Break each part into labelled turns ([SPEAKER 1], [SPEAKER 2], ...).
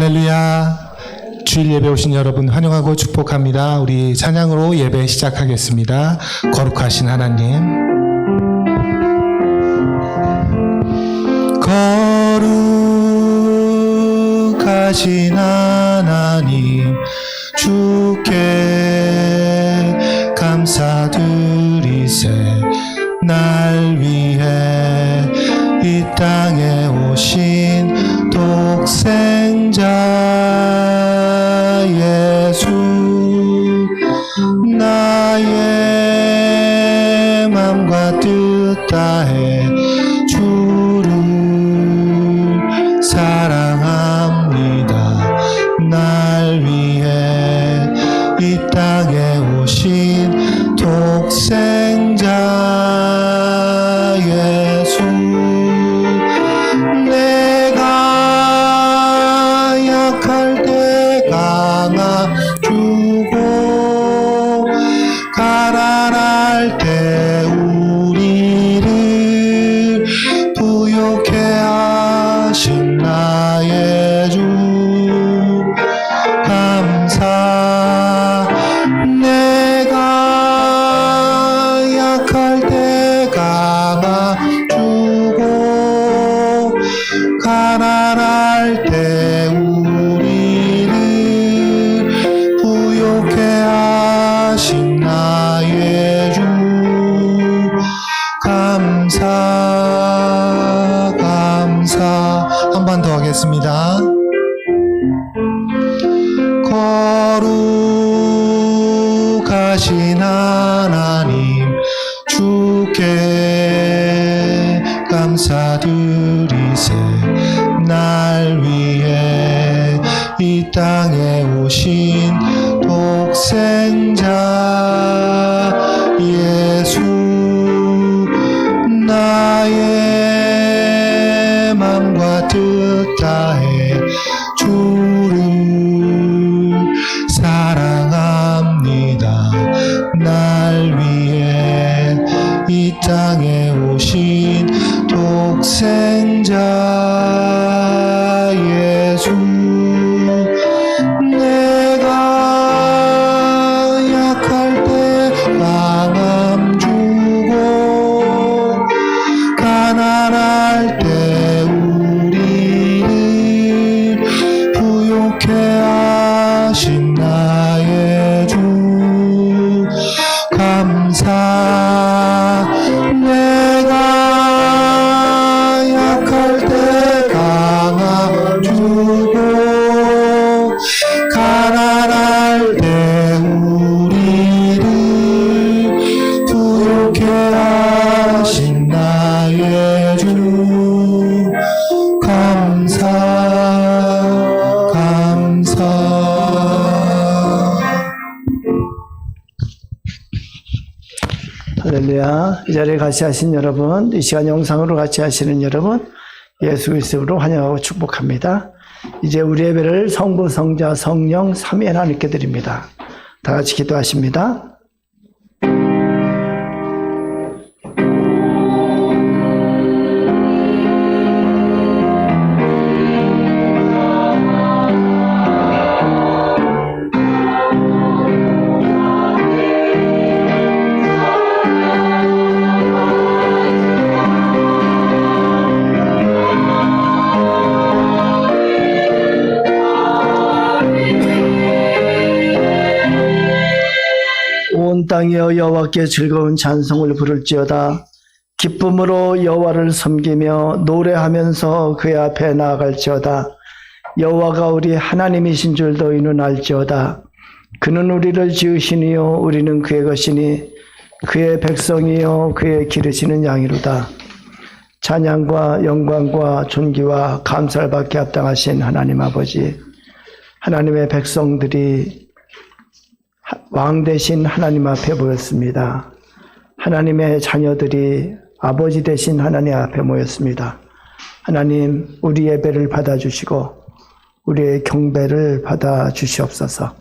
[SPEAKER 1] 할렐루야. 주일 예배 오신 여러분 환영하고 축복합니다. 우리 찬양으로 예배 시작하겠습니다. 거룩하신 하나님, 거룩하신 하나님, 주께 감사드리세. 날 위해 이 땅에 오신 독생자 예수, 나의 맘과 뜻 다해 주를 사랑합니다. 날 위해 이 땅에 오신 독생자 예수, 내가 약할 때 강아주고 가난할 때 우리를 부욕해 하신 나의 주 감사. 내가 약할 때 강아주고 가난할 때 우리를 부욕해 하신 나의 주 감사. 감사. 한 번 더 하겠습니다. 거룩하신 하나님, 주께 감사드리세. 날 위해 이 땅에 오신 독생자 예수, 나의 맘과 뜻 다해 주를 사랑합니다. 날 위해 이 땅에 오신 독생자 예수, 내가 약할 때 마음 주고 가난할 때 우리를 부욕해 하신 나의 주 감사. 내가 약할 때 강아주고 가난할 때 우리를 부욕해 하신 나의 주 감사. 감사.
[SPEAKER 2] 할렐루야. 이 자리에 같이 하신 여러분, 이 시간 영상으로 같이 하시는 여러분, 예수 그리스도로 환영하고 축복합니다. 이제 우리 예배를 성부, 성자, 성령, 삼위 하나님께 드립니다. 다 같이 기도하십니다. 온 땅이여 여호와께 즐거운 찬송을 부를지어다. 기쁨으로 여호와를 섬기며 노래하면서 그의 앞에 나아갈지어다. 여호와가 우리 하나님이신 줄 너희는 알지어다. 그는 우리를 지으시니요 우리는 그의 것이니 그의 백성이요 그의 기르시는 양이로다. 찬양과 영광과 존귀와 감사를 받게 합당하신 하나님 아버지, 하나님의 백성들이 왕 되신 하나님 앞에 모였습니다. 하나님의 자녀들이 아버지 되신 하나님 앞에 모였습니다. 하나님, 우리 예배를 받아주시고 우리의 경배를 받아주시옵소서.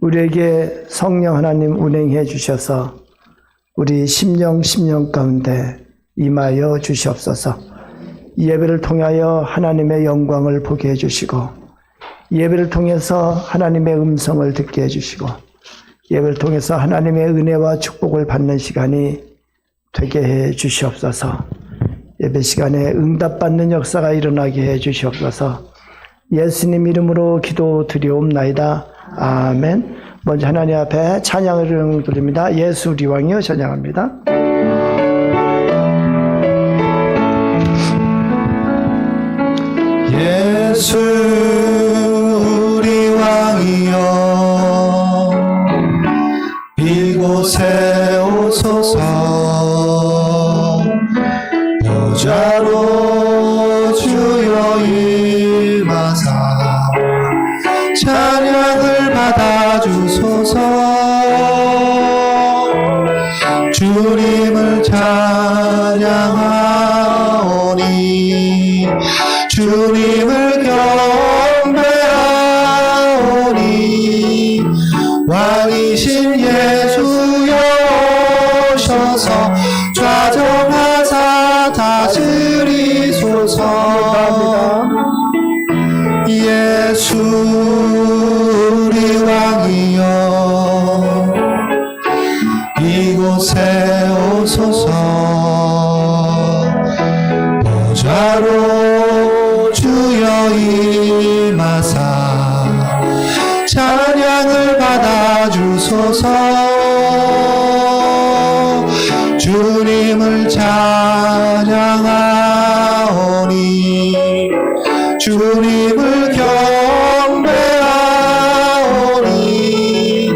[SPEAKER 2] 우리에게 성령 하나님 운행해 주셔서 우리 심령 가운데 임하여 주시옵소서. 이 예배를 통하여 하나님의 영광을 보게 해주시고 예배를 통해서 하나님의 음성을 듣게 해주시고 예배를 통해서 하나님의 은혜와 축복을 받는 시간이 되게 해 주시옵소서. 예배 시간에 응답받는 역사가 일어나게 해 주시옵소서. 예수님 이름으로 기도드리옵나이다. 아멘. 먼저 하나님 앞에 찬양을 드립니다. 예수 우리 왕이여 찬양합니다.
[SPEAKER 1] 예수 우리 왕이여 이곳에 오소서. 보좌로 주여 임하사 찬양을 받아주소서. 주님을 찬양하오니 주님을 경배하오니 왕이신 예수여 오셔서 좌정하사 다스리소서. 예수 우리 왕이여 이곳에 오소서. 보좌로 주여 임하사 찬양을 받아주소서. 주님을 찬양하오니 주님을 경배하오니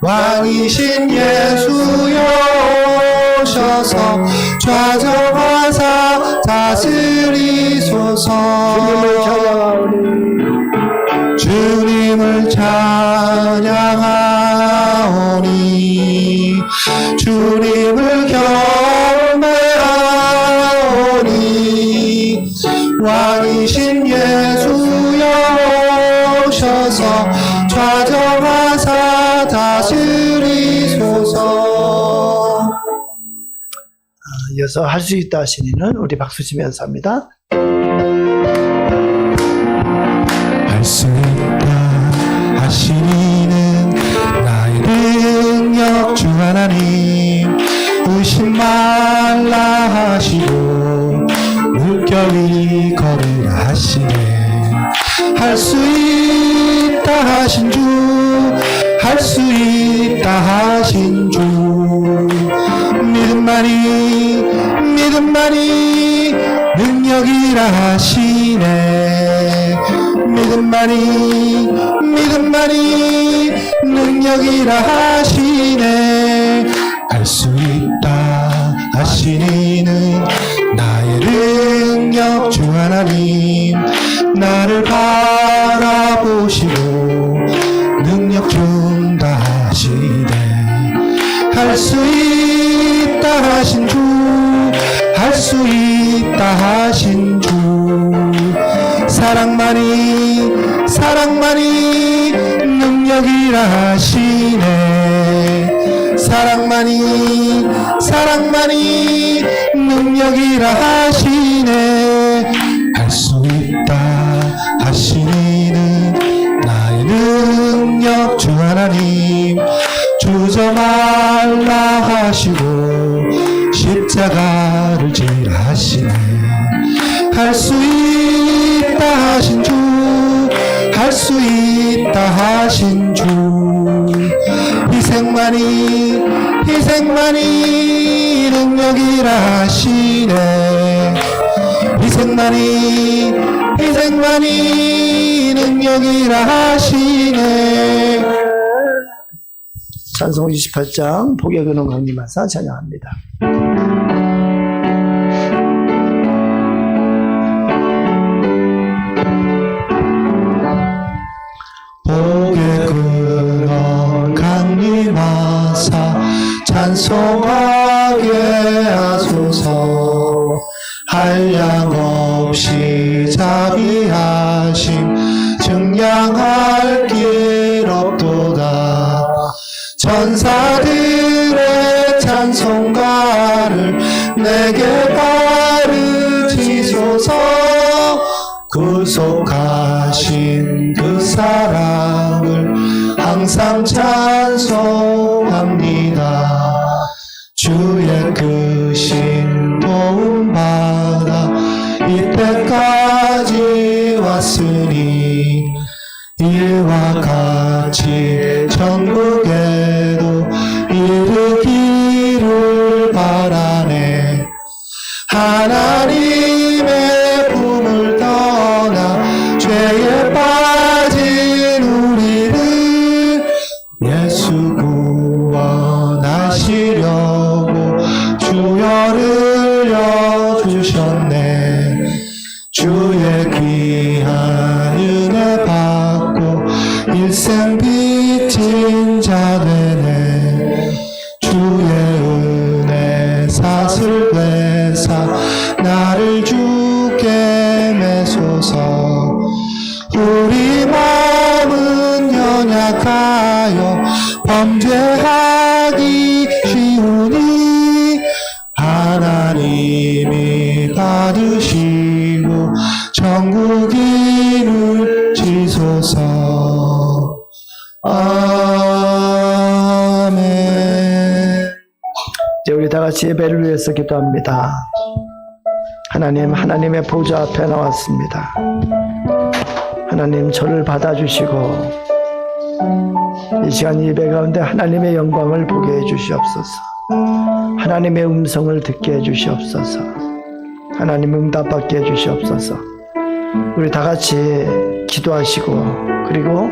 [SPEAKER 1] 왕이신 예수여 오셔서 좌정하사 다스리소서. 주님을 찬양하오니 주님을 경배하오니 왕이신 예수여 오셔서 좌정하사 다스리소서.
[SPEAKER 2] 이어서 할 수 있다 하시니는 우리 박수 치면서 합니다.
[SPEAKER 1] 할 수 있다 하시니는 나의 능력 주 하나님. 의심 말라 하시고 물결이 걸으라 하시네. 할 수 있다 하신 주, 할 수 있다 하신 주. 믿음만이 능력이라 하시네. 믿음만이 능력이라 하시네. 할 수 있다 하시니는 나의 능력 주 하나님. 나를 바라보시고 능력 준다 하시네. 할 수 있다 하신 주, 할 수 있다 하신 주. 사랑만이 능력이라 하시네. 사랑만이 능력이라 하시네. 할 수 있다 하시니는 나의 능력 주 하나님. 주저 말라 하시고 십자가를 지라 하시네. 할 수 있다 하신 주, 할 수 있다 하신 주. 희생만이 능력이라 하시네. 희생만이 능력이라 하시네.
[SPEAKER 2] 찬송 28장 복의 근원 강림하사 찬양합니다.
[SPEAKER 1] 복의 근원 강림하사 찬송하게 하소서. 한량 없이 자비하심 증량할 길 없도다. 천사들의 찬송가를 내게 가르치소서. 구속하신 주신 그 사랑을 항상 찬송합니다. 주의 크신 도움 받아 이때까지 왔으니 이와 같이 천국에도 이르기를 바라네. 하나님의 품을 떠나 죄에 빠진 우리를 예수 구원하시려고 주여를 여주셨네. 주의 귀한 은혜 받고 일생 빚진 자 되네. 주의 은혜 사슬 되사 나를 주께 매소서. 우리 마음은 연약하여 범죄하기 쉬우니 하나님이 받으시고 천국인을 지소서. 아멘.
[SPEAKER 2] 이제 우리 다 같이 예배를 위해서 기도합니다. 하나님, 하나님의 보좌 앞에 나왔습니다. 하나님, 저를 받아주시고 이 시간 예배 가운데 하나님의 영광을 보게 해주시옵소서. 하나님의 음성을 듣게 해주시옵소서. 하나님 응답받게 해주시옵소서. 우리 다 같이 기도하시고, 그리고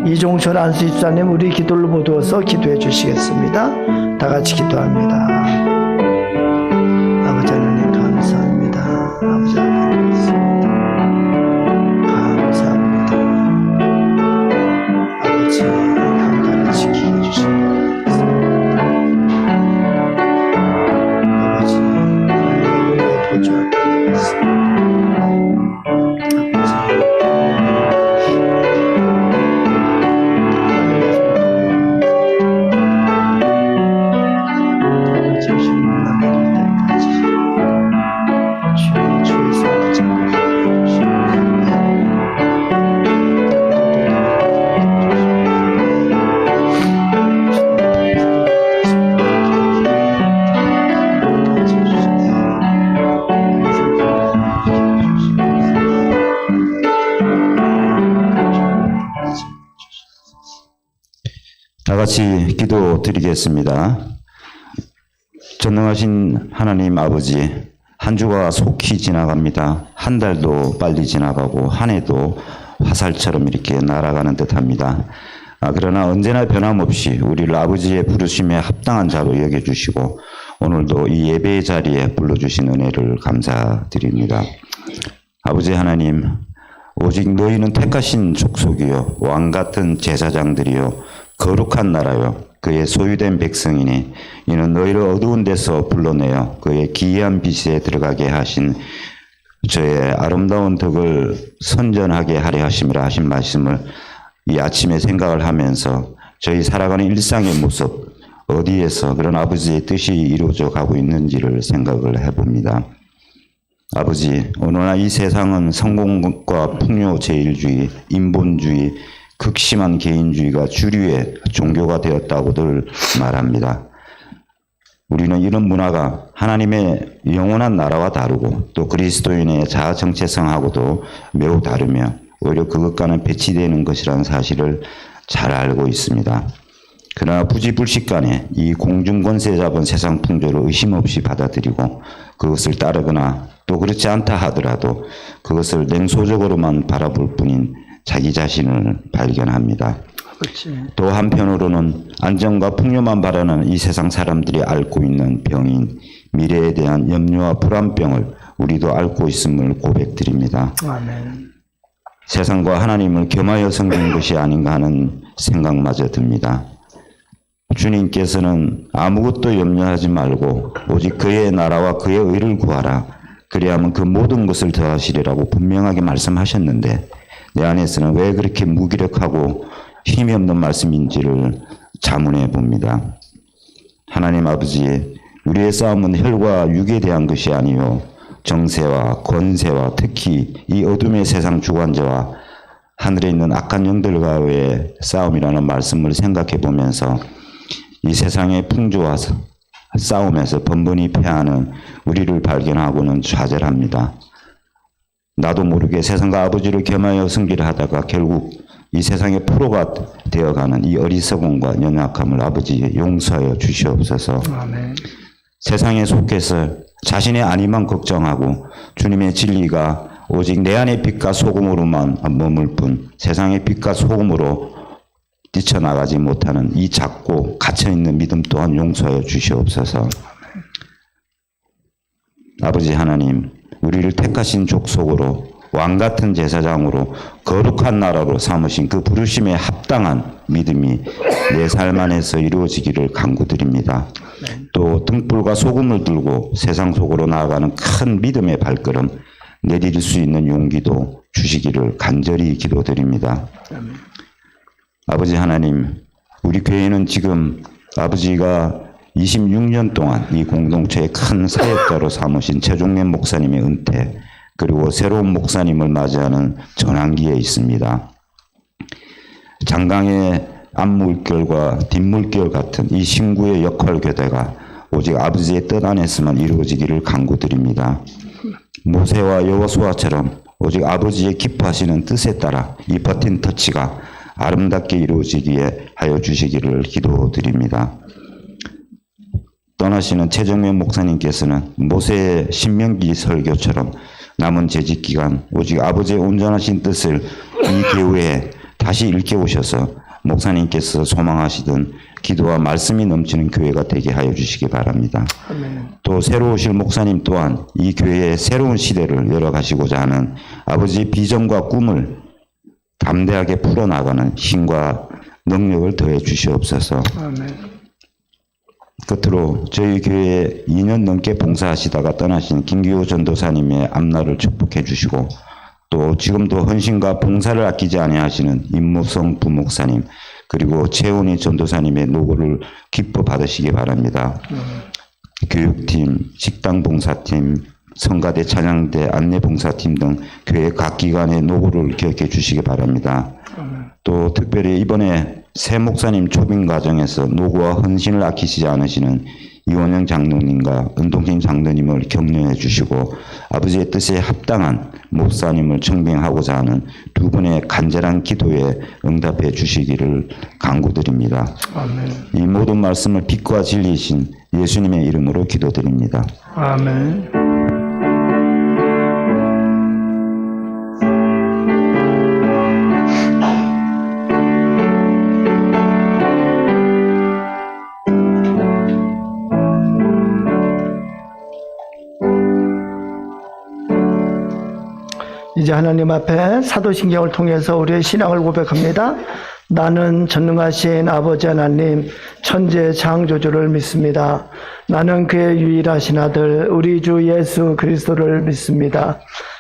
[SPEAKER 2] 이종철 안수집사님 우리 기도를 모두어서 기도해 주시겠습니다. 다 같이 기도합니다. 아버지 하나님 감사합니다. 아버지 하나님 감사합니다. 아버지 평강을 지키게 주시옵소서. 아버지 하나님의 보좌 앞에 있습니다.
[SPEAKER 3] 다 같이 기도 드리겠습니다. 전능하신 하나님 아버지, 한 주가 속히 지나갑니다. 한 달도 빨리 지나가고 한 해도 화살처럼 이렇게 날아가는 듯합니다. 그러나 언제나 변함없이 우리를 아버지의 부르심에 합당한 자로 여겨주시고 오늘도 이 예배의 자리에 불러주신 은혜를 감사드립니다. 아버지 하나님, 오직 너희는 택하신 족속이요 왕같은 제사장들이요 거룩한 나라요 그의 소유된 백성이니 이는 너희를 어두운 데서 불러내어 그의 기이한 빛에 들어가게 하신 저의 아름다운 덕을 선전하게 하려 하심이라 하신 말씀을 이 아침에 생각을 하면서 저희 살아가는 일상의 모습 어디에서 그런 아버지의 뜻이 이루어져 가고 있는지를 생각을 해봅니다. 아버지, 오늘날 이 세상은 성공과 풍요 제일주의, 인본주의, 극심한 개인주의가 주류의 종교가 되었다고들 말합니다. 우리는 이런 문화가 하나님의 영원한 나라와 다르고 또 그리스도인의 자아 정체성하고도 매우 다르며 오히려 그것과는 배치되는 것이라는 사실을 잘 알고 있습니다. 그러나 부지불식간에 이 공중권세 잡은 세상 풍조를 의심 없이 받아들이고 그것을 따르거나 또 그렇지 않다 하더라도 그것을 냉소적으로만 바라볼 뿐인 자기 자신을 발견합니다.
[SPEAKER 2] 그렇지.
[SPEAKER 3] 또 한편으로는 안정과 풍요만 바라는 이 세상 사람들이 앓고 있는 병인 미래에 대한 염려와 불안병을 우리도 앓고 있음을 고백드립니다.
[SPEAKER 2] 아멘.
[SPEAKER 3] 세상과 하나님을 겸하여 섬기는 것이 아닌가 하는 생각마저 듭니다. 주님께서는 아무것도 염려하지 말고 오직 그의 나라와 그의 의를 구하라. 그리하면 그 모든 것을 더하시리라고 분명하게 말씀하셨는데 내 안에서는 왜 그렇게 무기력하고 힘이 없는 말씀인지를 자문해 봅니다. 하나님 아버지, 우리의 싸움은 혈과 육에 대한 것이 아니요 정세와 권세와 특히 이 어둠의 세상 주관자와 하늘에 있는 악한 영들과의 싸움이라는 말씀을 생각해 보면서 이 세상의 풍조와 싸움에서 번번이 패하는 우리를 발견하고는 좌절합니다. 나도 모르게 세상과 아버지를 겸하여 승기를 하다가 결국 이 세상의 포로가 되어가는 이 어리석음과 연약함을 아버지 용서하여 주시옵소서.
[SPEAKER 2] 아멘.
[SPEAKER 3] 세상에 속해서 자신의 안위만 걱정하고 주님의 진리가 오직 내 안의 빛과 소금으로만 머물 뿐 세상의 빛과 소금으로 뛰쳐나가지 못하는 이 작고 갇혀있는 믿음 또한 용서하여 주시옵소서. 아버지 하나님, 우리를 택하신 족속으로 왕같은 제사장으로 거룩한 나라로 삼으신 그 부르심에 합당한 믿음이 내 삶 안에서 이루어지기를 간구드립니다. 또 등불과 소금을 들고 세상 속으로 나아가는 큰 믿음의 발걸음 내릴 수 있는 용기도 주시기를 간절히 기도드립니다. 아버지 하나님, 우리 교회는 지금 아버지가 26년 동안 이 공동체의 큰 사역자로 삼으신 최종래 목사님의 은퇴, 그리고 새로운 목사님을 맞이하는 전환기에 있습니다. 장강의 앞물결과 뒷물결 같은 이 신구의 역할 교대가 오직 아버지의 뜻 안에서만 이루어지기를 간구드립니다. 모세와 여호수아처럼 오직 아버지의 기뻐하시는 뜻에 따라 이 버틴 터치가 아름답게 이루어지기에 하여 주시기를 기도드립니다. 떠나시는 최정면 목사님께서는 모세의 신명기 설교처럼 남은 재직 기간 오직 아버지의 온전하신 뜻을 이 교회에 다시 일깨우셔서 목사님께서 소망하시던 기도와 말씀이 넘치는 교회가 되게 하여 주시기 바랍니다. 또 새로 오실 목사님 또한 이 교회의 새로운 시대를 열어가시고자 하는 아버지의 비전과 꿈을 담대하게 풀어나가는 힘과 능력을 더해 주시옵소서.
[SPEAKER 2] 아멘.
[SPEAKER 3] 끝으로 저희 교회에 2년 넘게 봉사하시다가 떠나신 김기호 전도사님의 앞날을 축복해 주시고 또 지금도 헌신과 봉사를 아끼지 아니하시는 임무성 부목사님 그리고 최훈희 전도사님의 노고를 기뻐 받으시기 바랍니다. 교육팀, 식당봉사팀, 성가대, 찬양대, 안내봉사팀 등 교회 각 기관의 노고를 기억해 주시기 바랍니다. 또 특별히 이번에 새 목사님 초빙 과정에서 노고와 헌신을 아끼시지 않으시는 이원영 장로님과 은동신 장로님을 격려해 주시고 아버지의 뜻에 합당한 목사님을 청빙하고자 하는 두 분의 간절한 기도에 응답해 주시기를 간구드립니다.
[SPEAKER 2] 아멘.
[SPEAKER 3] 이 모든 말씀을 빛과 진리이신 예수님의 이름으로 기도드립니다.
[SPEAKER 2] 아멘. 이제 하나님 앞에 사도신경을 통해서 우리의 신앙을 고백합니다. 나는 전능하신 아버지 하나님 천재 창조주를 믿습니다. 나는 그의 유일하신 아들 우리 주 예수 그리스도를 믿습니다.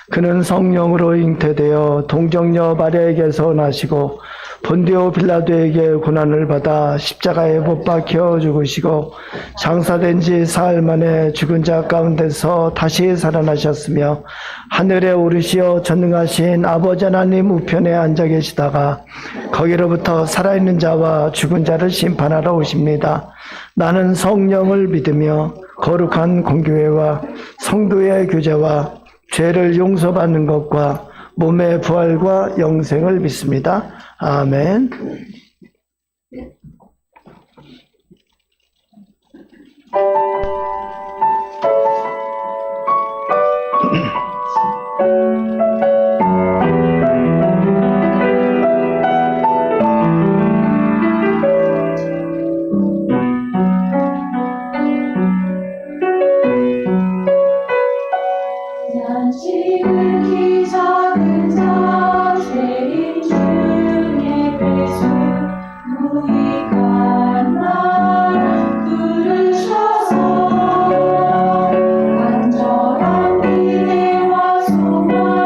[SPEAKER 2] 그는 성령으로 잉태되어 동정녀 마리아에게서 나시고 본디오 빌라도에게 고난을 받아 십자가에 못 박혀 죽으시고 장사된 지 사흘 만에 죽은 자 가운데서 다시 살아나셨으며 하늘에 오르시어 전능하신 아버지 하나님 우편에 앉아 계시다가 거기로부터 살아있는 자와 죽은 자를 심판하러 오십니다. 나는 성령을 믿으며 거룩한 공교회와 성도의 교제와 죄를 용서받는 것과 몸의 부활과 영생을 믿습니다. 아멘.
[SPEAKER 4] 난 지극히 작은 자세인 중에 배수 무익한 날 부르셔서 간절한 기대와 소망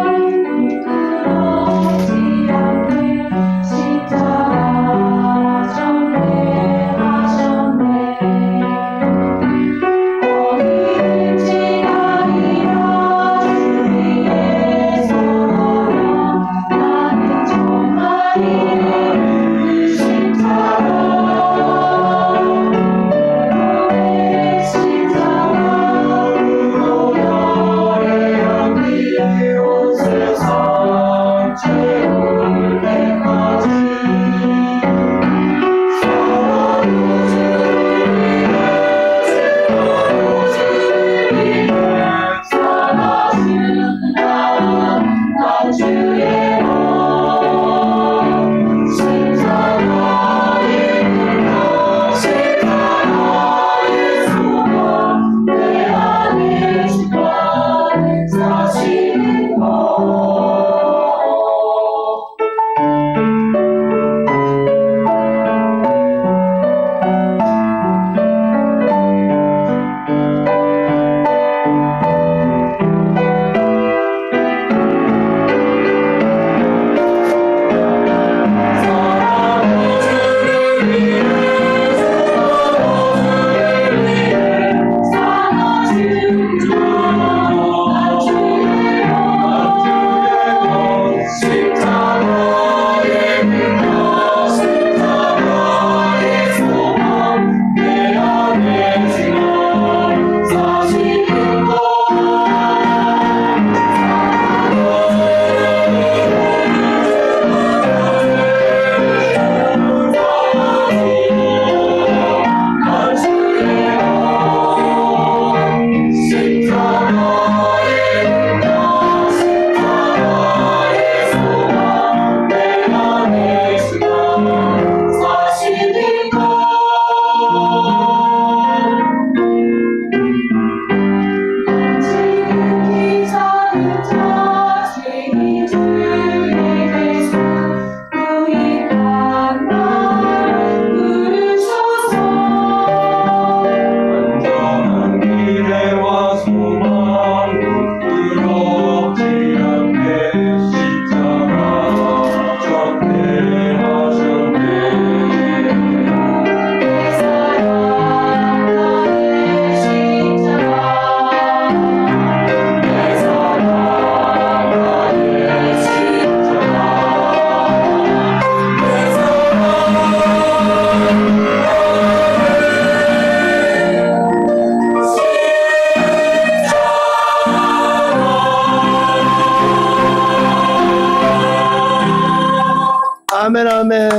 [SPEAKER 2] 아멘, 아멘.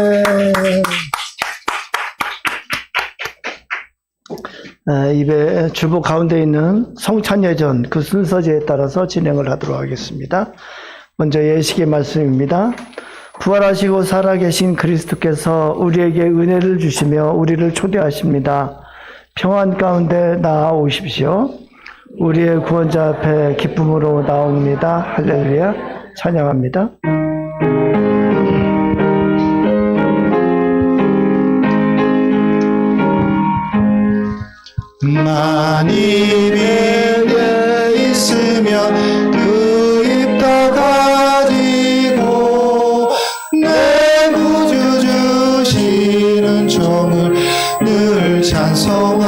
[SPEAKER 2] 입에 주보 가운데 있는 성찬예전 그 순서제에 따라서 진행을 하도록 하겠습니다. 먼저 예식의 말씀입니다. 부활하시고 살아계신 그리스도께서 우리에게 은혜를 주시며 우리를 초대하십니다. 평안 가운데 나아오십시오. 우리의 구원자 앞에 기쁨으로 나옵니다. 할렐루야. 찬양합니다.
[SPEAKER 1] 만일 입에 있으면 그 입 다 가지고 내 구주 주시는 종을 늘 찬송하겠네.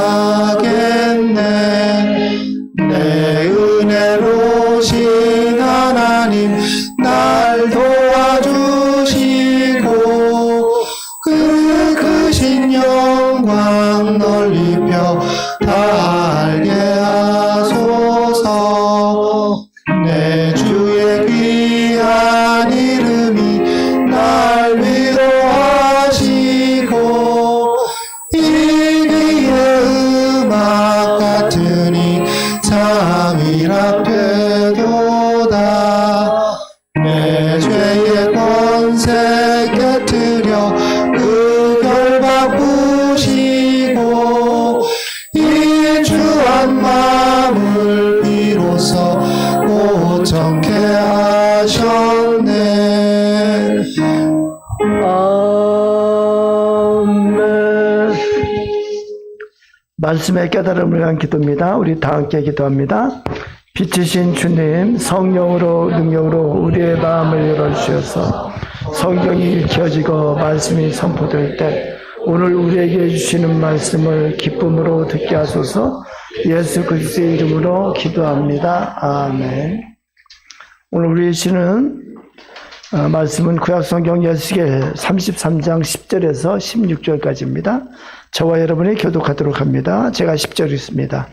[SPEAKER 1] 내 은혜로신 하나님 날 도와주시고 그 크신 영광 널리 펴 다 알게 하소서. 내 주의 귀한 이름이 날 위로하시고 이기의 음악 같으니 잠이라 되도다. 내 죄의 권세 깨뜨려 그 결박 부시고 이 주한 마음을 비로소 고정케 하셨네.
[SPEAKER 2] 아멘. 말씀의 깨달음을 위한 기도입니다. 우리 다 함께 기도합니다. 빛이신 주님, 성령으로 능력으로 우리의 마음을 열어주셔서 성경이 읽혀지고 말씀이 선포될 때 오늘 우리에게 주시는 말씀을 기쁨으로 듣게 하소서. 예수 그리스도의 이름으로 기도합니다. 아멘. 오늘 우리 시는 말씀은 구약성경 예수겔 33장 10절에서 16절까지입니다. 저와 여러분이 교독하도록 합니다. 제가 10절 읽습니다.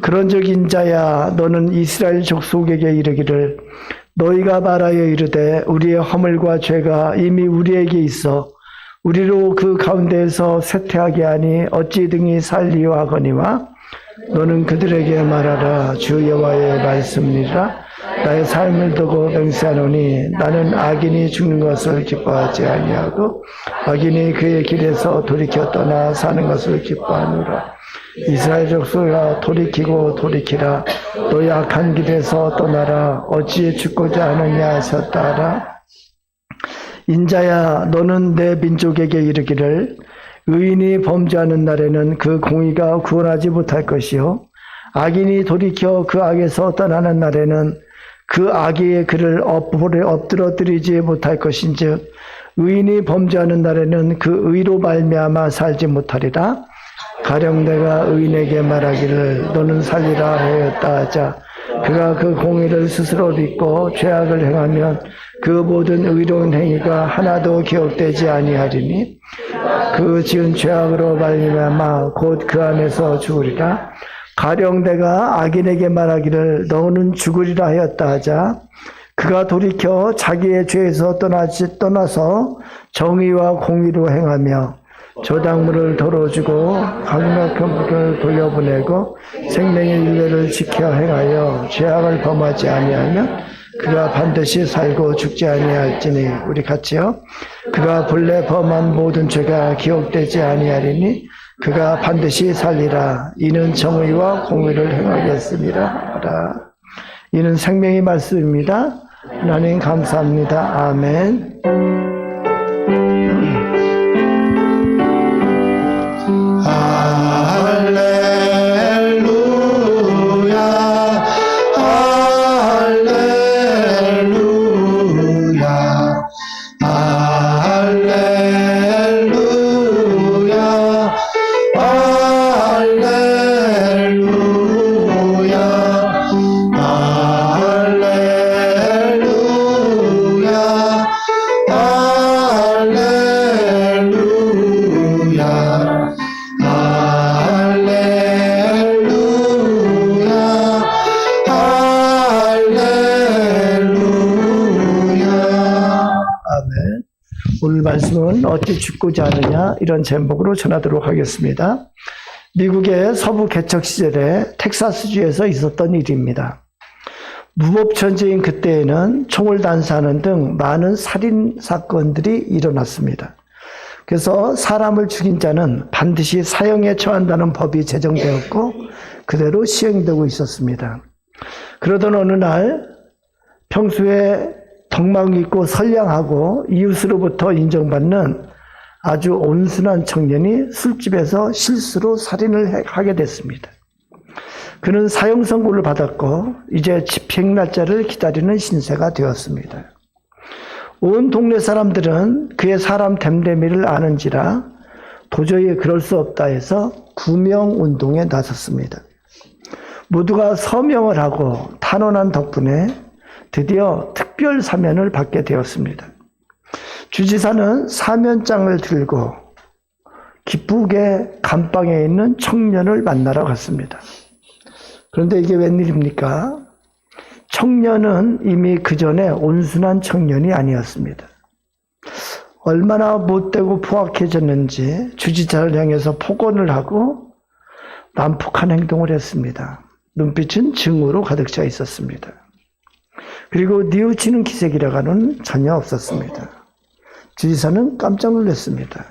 [SPEAKER 2] 그런즉 인자야 너는 이스라엘 족속에게 이르기를 너희가 말하여 이르되 우리의 허물과 죄가 이미 우리에게 있어 우리로 그 가운데에서 쇠퇴하게 하니 어찌 등이 살리요 하거니와 너는 그들에게 말하라. 주 여호와의 말씀이니라. 나의 삶을 두고 맹세하노니 나는 악인이 죽는 것을 기뻐하지 아니하고 악인이 그의 길에서 돌이켜 떠나 사는 것을 기뻐하노라. 이스라엘 족속아 돌이키고 돌이키라. 너희 악한 길에서 떠나라. 어찌 죽고자 하느냐 하셨다라. 인자야 너는 내 민족에게 이르기를 의인이 범죄하는 날에는 그 공의가 구원하지 못할 것이요 악인이 돌이켜 그 악에서 떠나는 날에는 그 악의 그를 엎드러뜨리지 못할 것인즉 의인이 범죄하는 날에는 그 의로 말미암아 살지 못하리라. 가령 내가 의인에게 말하기를 너는 살리라 하였다 하자 그가 그 공의를 스스로 믿고 죄악을 행하면 그 모든 의로운 행위가 하나도 기억되지 아니하리니 그 지은 죄악으로 말미암아 곧 그 안에서 죽으리라. 가령 내가 악인에게 말하기를 너는 죽으리라 하였다 하자 그가 돌이켜 자기의 죄에서 떠나서 정의와 공의로 행하며 조당물을 덜어주고 강력한 물을 돌려보내고 생명의 율례를 지켜 행하여 죄악을 범하지 아니하면 그가 반드시 살고 죽지 아니할지니. 우리 같이요. 그가 본래 범한 모든 죄가 기억되지 아니하리니 그가 반드시 살리라. 이는 정의와 공의를 행하겠습니다. 이는 생명의 말씀입니다. 하나님 감사합니다. 아멘.
[SPEAKER 1] 할렐루야 할렐루야 할렐루야 할렐루야
[SPEAKER 2] 오늘 말씀은 어찌 죽고자 하느냐 이런 제목으로 전하도록 하겠습니다. 미국의 서부 개척 시절에 텍사스주에서 있었던 일입니다. 무법천지인 그때에는 총을 난사하는 등 많은 살인 사건들이 일어났습니다. 그래서 사람을 죽인 자는 반드시 사형에 처한다는 법이 제정되었고 그대로 시행되고 있었습니다. 그러던 어느 날 평소에 덕망 있고 선량하고 이웃으로부터 인정받는 아주 온순한 청년이 술집에서 실수로 살인을 하게 됐습니다. 그는 사형 선고를 받았고 이제 집행 날짜를 기다리는 신세가 되었습니다. 온 동네 사람들은 그의 사람 됨됨이를 아는지라 도저히 그럴 수 없다 해서 구명 운동에 나섰습니다. 모두가 서명을 하고 탄원한 덕분에 드디어 특별 사면을 받게 되었습니다. 주지사는 사면장을 들고 기쁘게 감방에 있는 청년을 만나러 갔습니다. 그런데 이게 웬일입니까? 청년은 이미 그 전에 온순한 청년이 아니었습니다. 얼마나 못되고 포악해졌는지 주지사를 향해서 폭언을 하고 난폭한 행동을 했습니다. 눈빛은 증오로 가득 차 있었습니다. 그리고 뉘우치는 기색이라고는 전혀 없었습니다. 주지사는 깜짝 놀랐습니다.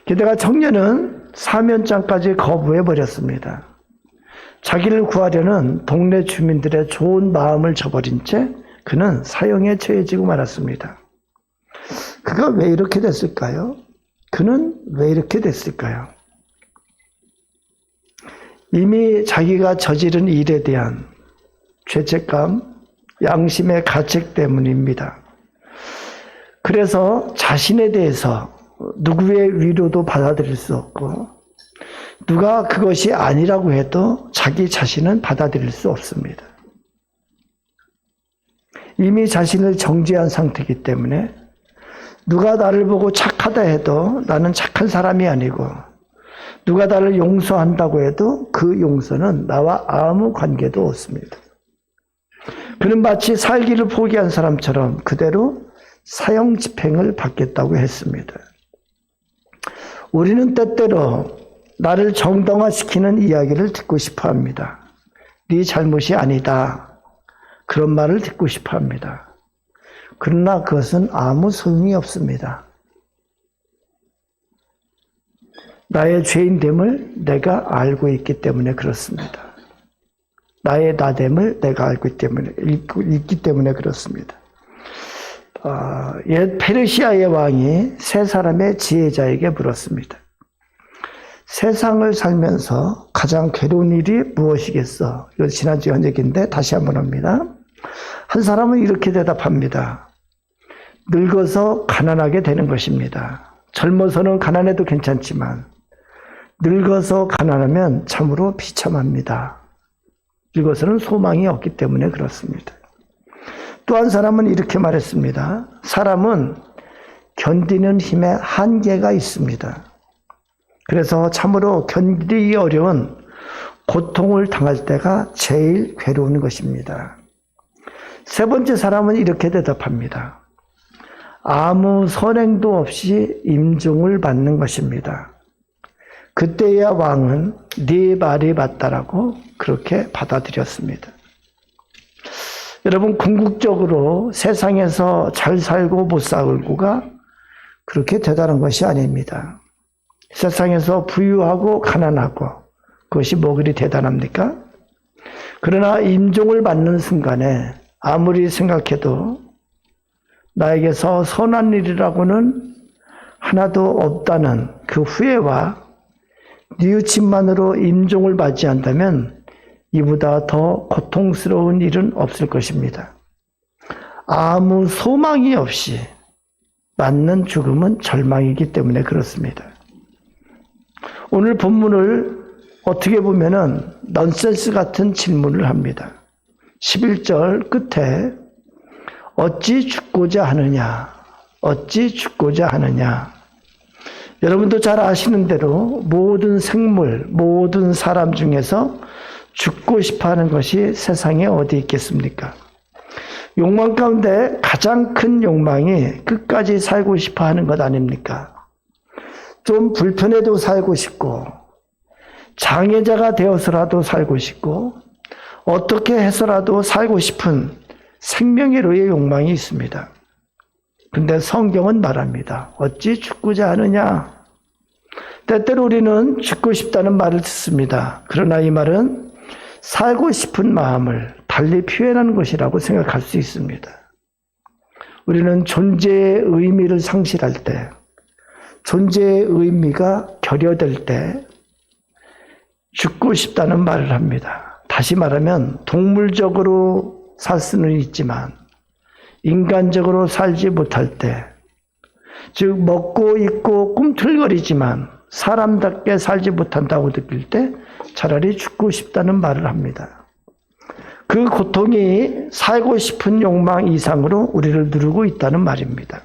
[SPEAKER 2] 게다가 청년은 사면장까지 거부해버렸습니다. 자기를 구하려는 동네 주민들의 좋은 마음을 저버린 채 그는 사형에 처해지고 말았습니다. 그가 왜 이렇게 됐을까요? 그는 왜 이렇게 됐을까요? 이미 자기가 저지른 일에 대한 죄책감, 양심의 가책 때문입니다. 그래서 자신에 대해서 누구의 위로도 받아들일 수 없고 누가 그것이 아니라고 해도 자기 자신은 받아들일 수 없습니다. 이미 자신을 정죄한 상태이기 때문에 누가 나를 보고 착하다 해도 나는 착한 사람이 아니고 누가 나를 용서한다고 해도 그 용서는 나와 아무 관계도 없습니다. 그는 마치 살기를 포기한 사람처럼 그대로 사형 집행을 받겠다고 했습니다. 우리는 때때로 나를 정당화시키는 이야기를 듣고 싶어 합니다. 네 잘못이 아니다. 그런 말을 듣고 싶어 합니다. 그러나 그것은 아무 소용이 없습니다. 나의 죄인됨을 내가 알고 있기 때문에 그렇습니다. 나의 나됨을 내가 알고 있기 때문에 그렇습니다. 옛 페르시아의 왕이 세 사람의 지혜자에게 물었습니다. 세상을 살면서 가장 괴로운 일이 무엇이겠어? 이거 지난주에 한 얘기인데 다시 한번 합니다. 한 사람은 이렇게 대답합니다. 늙어서 가난하게 되는 것입니다. 젊어서는 가난해도 괜찮지만 늙어서 가난하면 참으로 비참합니다. 늙어서는 소망이 없기 때문에 그렇습니다. 또 한 사람은 이렇게 말했습니다. 사람은 견디는 힘에 한계가 있습니다. 그래서 참으로 견디기 어려운 고통을 당할 때가 제일 괴로운 것입니다. 세 번째 사람은 이렇게 대답합니다. 아무 선행도 없이 임종을 받는 것입니다. 그때야 왕은 네 말이 맞다라고 그렇게 받아들였습니다. 여러분, 궁극적으로 세상에서 잘 살고 못 살고가 그렇게 대단한 것이 아닙니다. 세상에서 부유하고 가난하고 그것이 뭐 그리 대단합니까? 그러나 임종을 받는 순간에 아무리 생각해도 나에게서 선한 일이라고는 하나도 없다는 그 후회와 뉘우침만으로 임종을 맞이한다면 이보다 더 고통스러운 일은 없을 것입니다. 아무 소망이 없이 맞는 죽음은 절망이기 때문에 그렇습니다. 오늘 본문을 어떻게 보면은 넌센스 같은 질문을 합니다. 11절 끝에 어찌 죽고자 하느냐, 어찌 죽고자 하느냐. 여러분도 잘 아시는 대로 모든 생물, 모든 사람 중에서 죽고 싶어하는 것이 세상에 어디 있겠습니까? 욕망 가운데 가장 큰 욕망이 끝까지 살고 싶어 하는 것 아닙니까? 좀 불편해도 살고 싶고, 장애자가 되어서라도 살고 싶고, 어떻게 해서라도 살고 싶은 생명의로의 욕망이 있습니다. 근데 성경은 말합니다. 어찌 죽고자 하느냐? 때때로 우리는 죽고 싶다는 말을 듣습니다. 그러나 이 말은 살고 싶은 마음을 달리 표현하는 것이라고 생각할 수 있습니다. 우리는 존재의 의미를 상실할 때, 존재의 의미가 결여될 때 죽고 싶다는 말을 합니다. 다시 말하면 동물적으로 살 수는 있지만 인간적으로 살지 못할 때, 즉 먹고 입고 꿈틀거리지만 사람답게 살지 못한다고 느낄 때 차라리 죽고 싶다는 말을 합니다. 그 고통이 살고 싶은 욕망 이상으로 우리를 누르고 있다는 말입니다.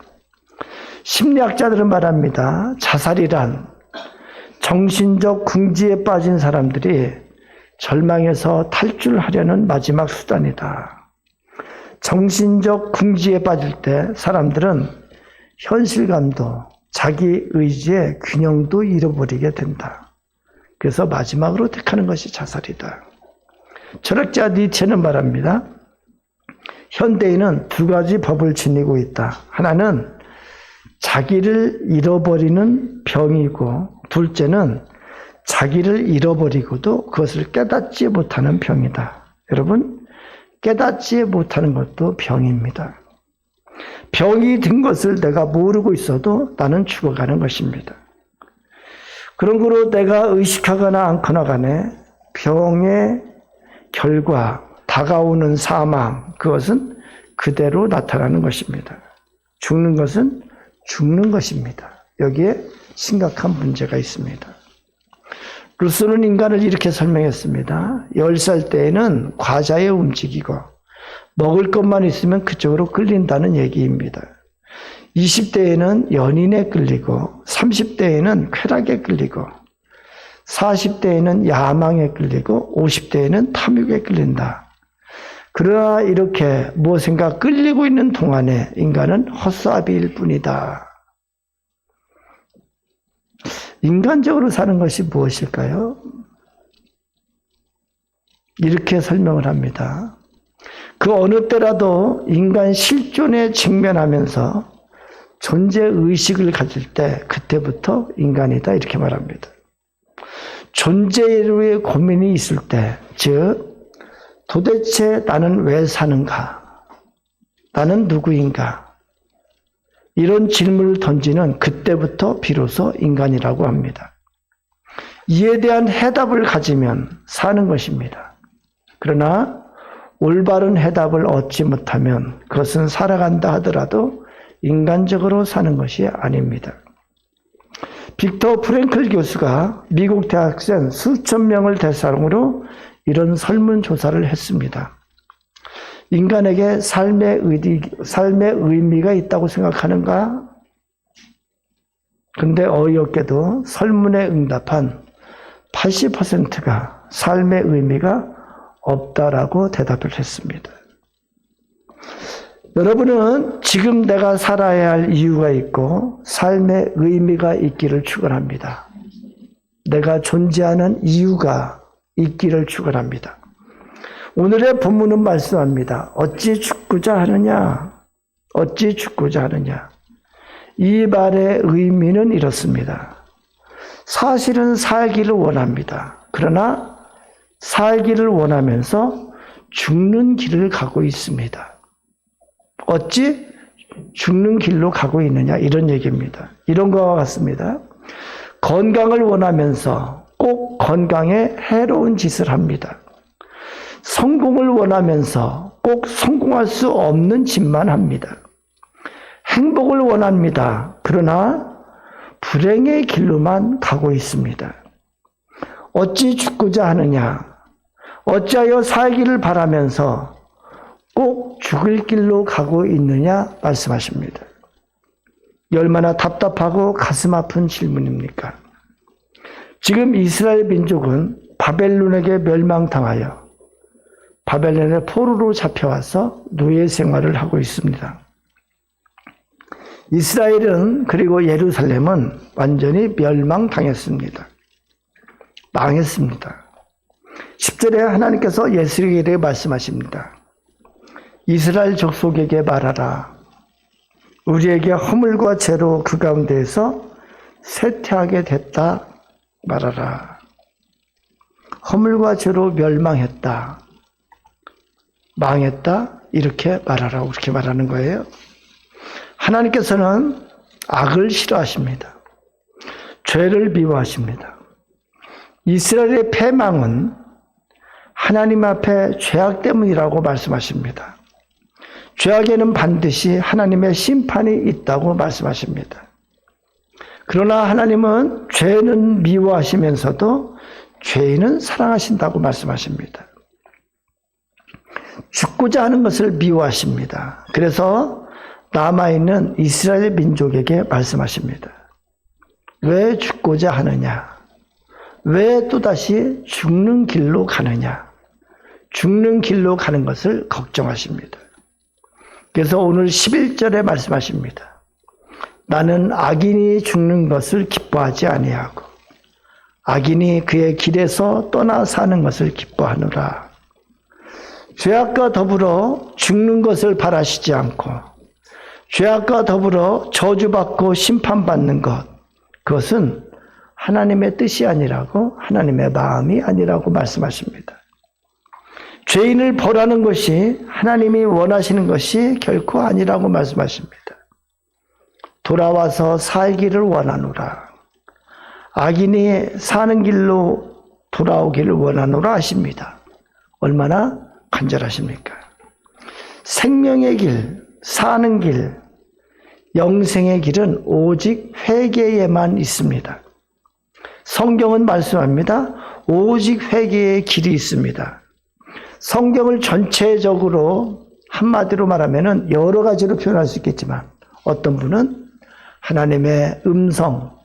[SPEAKER 2] 심리학자들은 말합니다. 자살이란 정신적 궁지에 빠진 사람들이 절망에서 탈출하려는 마지막 수단이다. 정신적 궁지에 빠질 때 사람들은 현실감도 자기 의지의 균형도 잃어버리게 된다. 그래서 마지막으로 택하는 것이 자살이다. 철학자 니체는 말합니다. 현대인은 두 가지 법을 지니고 있다. 하나는 자기를 잃어버리는 병이고, 둘째는 자기를 잃어버리고도 그것을 깨닫지 못하는 병이다. 여러분, 깨닫지 못하는 것도 병입니다. 병이 든 것을 내가 모르고 있어도 나는 죽어가는 것입니다. 그런 거로 내가 의식하거나 않거나 간에 병의 결과, 다가오는 사망, 그것은 그대로 나타나는 것입니다. 죽는 것은 죽는 것입니다. 여기에 심각한 문제가 있습니다. 루소는 인간을 이렇게 설명했습니다. 10살 때에는 과자에 움직이고 먹을 것만 있으면 그쪽으로 끌린다는 얘기입니다. 20대에는 연인에 끌리고, 30대에는 쾌락에 끌리고, 40대에는 야망에 끌리고, 50대에는 탐욕에 끌린다. 그러나 이렇게 무엇인가 끌리고 있는 동안에 인간은 헛수아비일 뿐이다. 인간적으로 사는 것이 무엇일까요? 이렇게 설명을 합니다. 그 어느 때라도 인간 실존에 직면하면서 존재의식을 가질 때 그때부터 인간이다, 이렇게 말합니다. 존재의 고민이 있을 때, 즉 도대체 나는 왜 사는가? 나는 누구인가? 이런 질문을 던지는 그때부터 비로소 인간이라고 합니다. 이에 대한 해답을 가지면 사는 것입니다. 그러나 올바른 해답을 얻지 못하면 그것은 살아간다 하더라도 인간적으로 사는 것이 아닙니다. 빅터 프랭클 교수가 미국 대학생 수천 명을 대상으로 이런 설문조사를 했습니다. 인간에게 삶의 의미가 있다고 생각하는가? 근데 어이없게도 설문에 응답한 80%가 삶의 의미가 없다라고 대답을 했습니다. 여러분은 지금 내가 살아야 할 이유가 있고 삶의 의미가 있기를 축원합니다. 내가 존재하는 이유가 있기를 축원합니다. 오늘의 본문은 말씀합니다. 어찌 죽고자 하느냐? 어찌 죽고자 하느냐? 이 말의 의미는 이렇습니다. 사실은 살기를 원합니다. 그러나 살기를 원하면서 죽는 길을 가고 있습니다. 어찌 죽는 길로 가고 있느냐? 이런 얘기입니다. 이런 것과 같습니다. 건강을 원하면서 꼭 건강에 해로운 짓을 합니다. 성공을 원하면서 꼭 성공할 수 없는 짓만 합니다. 행복을 원합니다. 그러나 불행의 길로만 가고 있습니다. 어찌 죽고자 하느냐? 어찌하여 살기를 바라면서 꼭 죽을 길로 가고 있느냐 말씀하십니다. 얼마나 답답하고 가슴 아픈 질문입니까? 지금 이스라엘 민족은 바벨론에게 멸망당하여 바벨론의 포로로 잡혀와서 노예 생활을 하고 있습니다. 이스라엘은 그리고 예루살렘은 완전히 멸망당했습니다. 망했습니다. 10절에 하나님께서 예수에게 말씀하십니다. 이스라엘 족속에게 말하라. 우리에게 허물과 죄로 그 가운데에서 쇠퇴하게 됐다 말하라. 허물과 죄로 멸망했다. 망했다. 이렇게 말하라. 그렇게 말하는 거예요. 하나님께서는 악을 싫어하십니다. 죄를 미워하십니다. 이스라엘의 패망은 하나님 앞에 죄악 때문이라고 말씀하십니다. 죄악에는 반드시 하나님의 심판이 있다고 말씀하십니다. 그러나 하나님은 죄는 미워하시면서도 죄인은 사랑하신다고 말씀하십니다. 죽고자 하는 것을 미워하십니다. 그래서 남아있는 이스라엘 민족에게 말씀하십니다. 왜 죽고자 하느냐? 왜 또다시 죽는 길로 가느냐? 죽는 길로 가는 것을 걱정하십니다. 그래서 오늘 11절에 말씀하십니다. 나는 악인이 죽는 것을 기뻐하지 아니하고 악인이 그의 길에서 떠나 사는 것을 기뻐하노라. 죄악과 더불어 죽는 것을 바라시지 않고 죄악과 더불어 저주받고 심판받는 것, 그것은 하나님의 뜻이 아니라고, 하나님의 마음이 아니라고 말씀하십니다. 죄인을 벌하는 것이 하나님이 원하시는 것이 결코 아니라고 말씀하십니다. 돌아와서 살기를 원하노라. 악인이 사는 길로 돌아오기를 원하노라 하십니다. 얼마나 간절하십니까? 생명의 길, 사는 길, 영생의 길은 오직 회개에만 있습니다. 성경은 말씀합니다. 오직 회개의 길이 있습니다. 성경을 전체적으로 한마디로 말하면 여러 가지로 표현할 수 있겠지만 어떤 분은 하나님의 음성,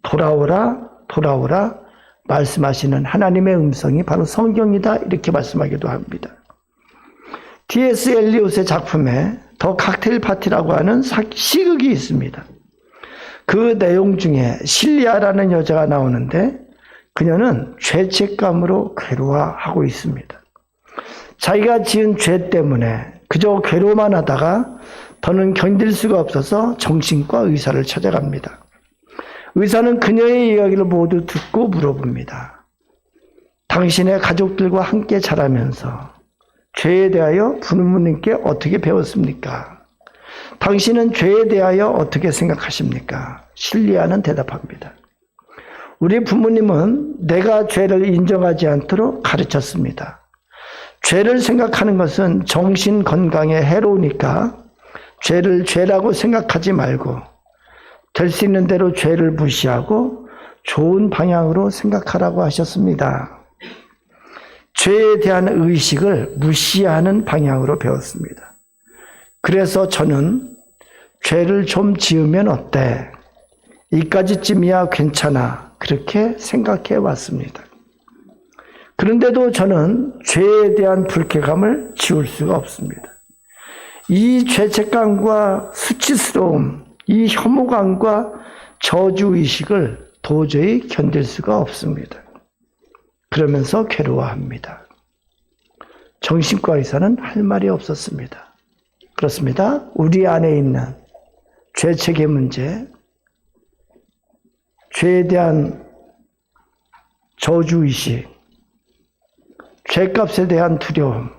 [SPEAKER 2] 돌아오라, 돌아오라 말씀하시는 하나님의 음성이 바로 성경이다 이렇게 말씀하기도 합니다. T.S. 엘리엇의 작품에 더 칵테일 파티라고 하는 시극이 있습니다. 그 내용 중에 실리아라는 여자가 나오는데 그녀는 죄책감으로 괴로워하고 있습니다. 자기가 지은 죄 때문에 그저 괴로워만 하다가 더는 견딜 수가 없어서 정신과 의사를 찾아갑니다. 의사는 그녀의 이야기를 모두 듣고 물어봅니다. 당신의 가족들과 함께 자라면서 죄에 대하여 부모님께 어떻게 배웠습니까? 당신은 죄에 대하여 어떻게 생각하십니까? 실리아는 대답합니다. 우리 부모님은 내가 죄를 인정하지 않도록 가르쳤습니다. 죄를 생각하는 것은 정신 건강에 해로우니까 죄를 죄라고 생각하지 말고 될 수 있는 대로 죄를 무시하고 좋은 방향으로 생각하라고 하셨습니다. 죄에 대한 의식을 무시하는 방향으로 배웠습니다. 그래서 저는 죄를 좀 지으면 어때? 이까지쯤이야 괜찮아. 그렇게 생각해 왔습니다. 그런데도 저는 죄에 대한 불쾌감을 지울 수가 없습니다. 이 죄책감과 수치스러움, 이 혐오감과 저주의식을 도저히 견딜 수가 없습니다. 그러면서 괴로워합니다. 정신과 의사는 할 말이 없었습니다. 그렇습니다. 우리 안에 있는 죄책의 문제, 죄에 대한 저주의식, 죄값에 대한 두려움,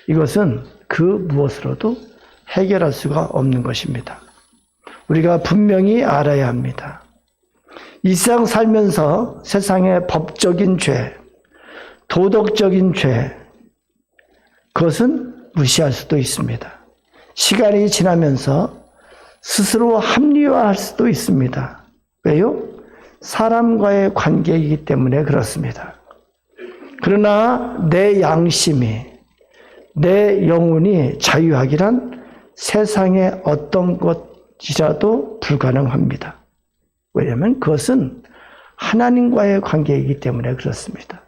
[SPEAKER 2] 이것은 그 무엇으로도 해결할 수가 없는 것입니다. 우리가 분명히 알아야 합니다. 이 세상 살면서 세상의 법적인 죄, 도덕적인 죄, 그것은 무시할 수도 있습니다. 시간이 지나면서 스스로 합리화할 수도 있습니다. 왜요? 사람과의 관계이기 때문에 그렇습니다. 그러나 내 양심이, 내 영혼이 자유하기란 세상의 어떤 것이라도 불가능합니다. 왜냐하면 그것은 하나님과의 관계이기 때문에 그렇습니다.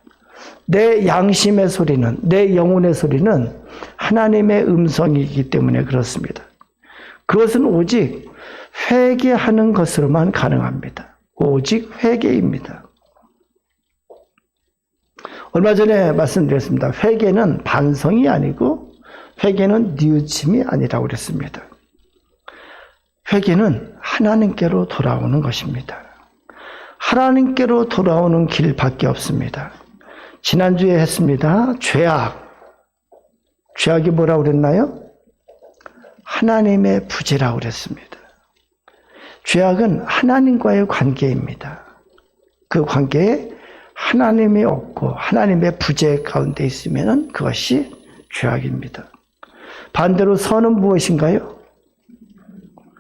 [SPEAKER 2] 내 양심의 소리는, 내 영혼의 소리는 하나님의 음성이기 때문에 그렇습니다. 그것은 오직 회개하는 것으로만 가능합니다. 오직 회개입니다. 얼마 전에 말씀드렸습니다. 회개는 반성이 아니고 회개는 뉘우침이 아니라고 그랬습니다. 회개는 하나님께로 돌아오는 것입니다. 하나님께로 돌아오는 길밖에 없습니다. 지난주에 했습니다. 죄악이 뭐라고 그랬나요? 하나님의 부재라고 그랬습니다. 죄악은 하나님과의 관계입니다. 그 관계에 하나님이 없고 하나님의 부재 가운데 있으면 그것이 죄악입니다. 반대로 선은 무엇인가요?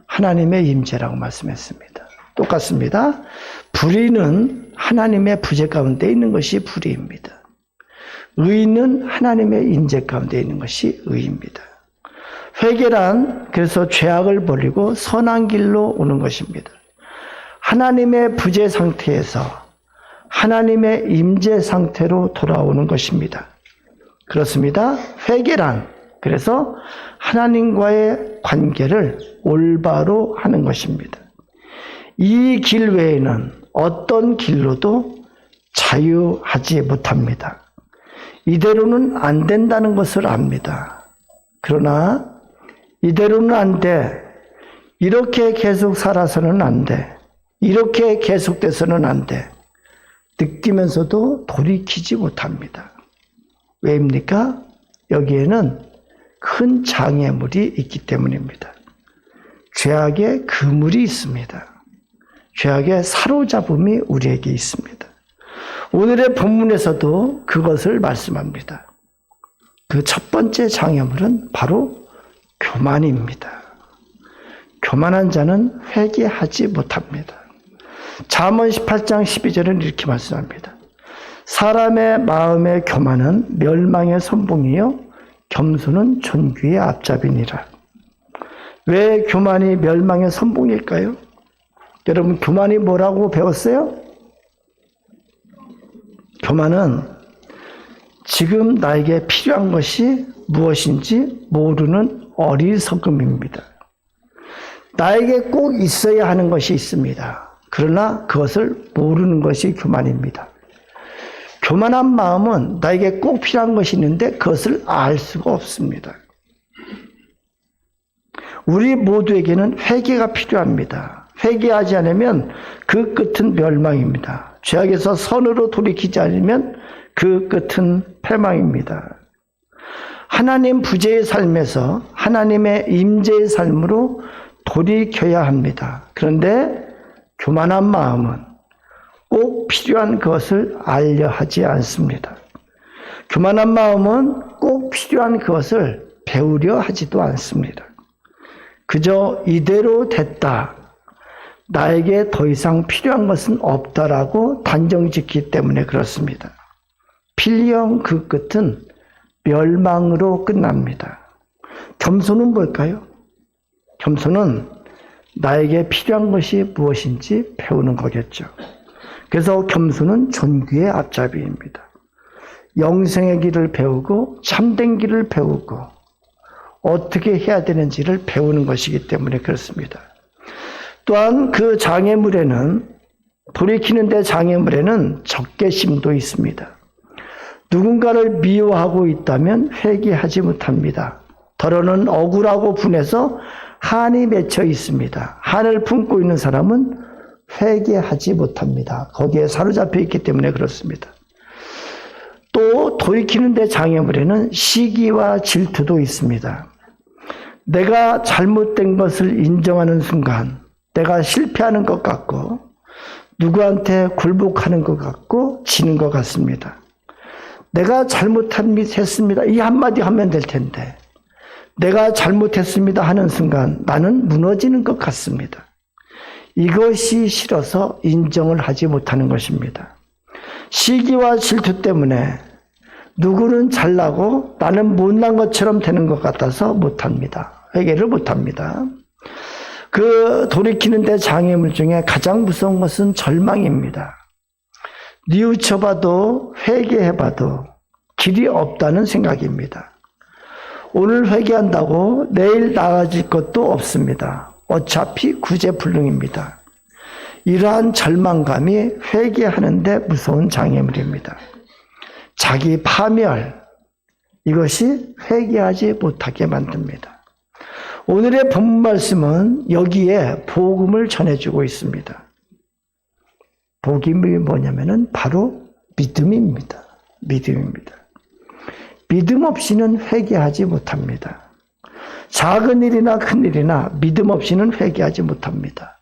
[SPEAKER 2] 하나님의 임재라고 말씀했습니다. 똑같습니다. 불의는 하나님의 부재 가운데 있는 것이 불의입니다. 의는 하나님의 임재 가운데 있는 것이 의입니다. 회개란 그래서 죄악을 버리고 선한 길로 오는 것입니다. 하나님의 부재 상태에서 하나님의 임재 상태로 돌아오는 것입니다. 그렇습니다. 회개란 그래서 하나님과의 관계를 올바로 하는 것입니다. 이 길 외에는 어떤 길로도 자유하지 못합니다. 이대로는 안 된다는 것을 압니다. 그러나 이대로는 안 돼. 이렇게 계속 살아서는 안 돼. 이렇게 계속돼서는 안 돼. 느끼면서도 돌이키지 못합니다. 왜입니까? 여기에는 큰 장애물이 있기 때문입니다. 죄악의 그물이 있습니다. 죄악의 사로잡음이 우리에게 있습니다. 오늘의 본문에서도 그것을 말씀합니다. 그 첫 번째 장애물은 바로 교만입니다. 교만한 자는 회개하지 못합니다. 잠언 18장 12절은 이렇게 말씀합니다. 사람의 마음의 교만은 멸망의 선봉이요 겸손은 존귀의 앞잡이니라. 왜 교만이 멸망의 선봉일까요? 여러분 교만이 뭐라고 배웠어요? 교만은 지금 나에게 필요한 것이 무엇인지 모르는 어리석음입니다. 나에게 꼭 있어야 하는 것이 있습니다. 그러나 그것을 모르는 것이 교만입니다. 교만한 마음은 나에게 꼭 필요한 것이 있는데 그것을 알 수가 없습니다. 우리 모두에게는 회개가 필요합니다. 회개하지 않으면 그 끝은 멸망입니다. 죄악에서 선으로 돌이키지 않으면 그 끝은 패망입니다. 하나님 부재의 삶에서 하나님의 임재의 삶으로 돌이켜야 합니다. 그런데 교만한 마음은 꼭 필요한 것을 알려 하지 않습니다. 교만한 마음은 꼭 필요한 것을 배우려 하지도 않습니다. 그저 이대로 됐다. 나에게 더 이상 필요한 것은 없다라고 단정짓기 때문에 그렇습니다. 필령 그 끝은 멸망으로 끝납니다. 겸손은 뭘까요? 겸손은 나에게 필요한 것이 무엇인지 배우는 거겠죠. 그래서 겸손은 존귀의 앞잡이입니다. 영생의 길을 배우고 참된 길을 배우고 어떻게 해야 되는지를 배우는 것이기 때문에 그렇습니다. 또한 그 장애물에는 돌이키는 데 장애물에는 적개심도 있습니다. 누군가를 미워하고 있다면 회개하지 못합니다. 더러는 억울하고 분해서 한이 맺혀 있습니다. 한을 품고 있는 사람은 회개하지 못합니다. 거기에 사로잡혀 있기 때문에 그렇습니다. 또 돌이키는 데 장애물에는 시기와 질투도 있습니다. 내가 잘못된 것을 인정하는 순간 내가 실패하는 것 같고 누구한테 굴복하는 것 같고 지는 것 같습니다. 내가 잘못했습니다. 이 한마디 하면 될 텐데 내가 잘못했습니다 하는 순간 나는 무너지는 것 같습니다. 이것이 싫어서 인정을 하지 못하는 것입니다. 시기와 질투 때문에 누구는 잘나고 나는 못난 것처럼 되는 것 같아서 못합니다. 회개를 못합니다. 그 돌이키는 데 장애물 중에 가장 무서운 것은 절망입니다. 뉘우쳐봐도 회개해봐도 길이 없다는 생각입니다. 오늘 회개한다고 내일 나아질 것도 없습니다. 어차피 구제불능입니다. 이러한 절망감이 회개하는데 무서운 장애물입니다. 자기 파멸, 이것이 회개하지 못하게 만듭니다. 오늘의 본문 말씀은 여기에 복음을 전해주고 있습니다. 복음이 뭐냐면은 바로 믿음입니다. 믿음입니다. 믿음 없이는 회개하지 못합니다. 작은 일이나 큰 일이나 믿음 없이는 회개하지 못합니다.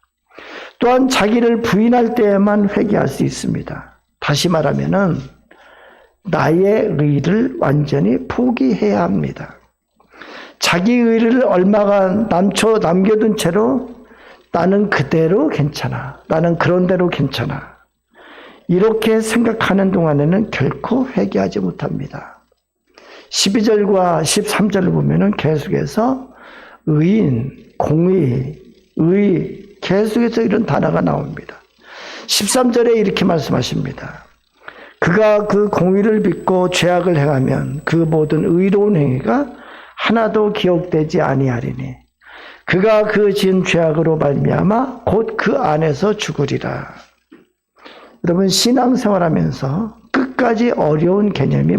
[SPEAKER 2] 또한 자기를 부인할 때에만 회개할 수 있습니다. 다시 말하면은 나의 의를 완전히 포기해야 합니다. 자기 의를 얼마가 남겨둔 채로 나는 그대로 괜찮아. 나는 그런 대로 괜찮아. 이렇게 생각하는 동안에는 결코 회개하지 못합니다. 12절과 13절을 보면은 계속해서 의인, 공의, 의, 계속해서 이런 단어가 나옵니다. 13절에 이렇게 말씀하십니다. 그가 그 공의를 믿고 죄악을 행하면 그 모든 의로운 행위가 하나도 기억되지 아니하리니 그가 그 지은 죄악으로 말미암아 곧 그 안에서 죽으리라. 여러분 신앙생활하면서 끝까지 어려운 개념이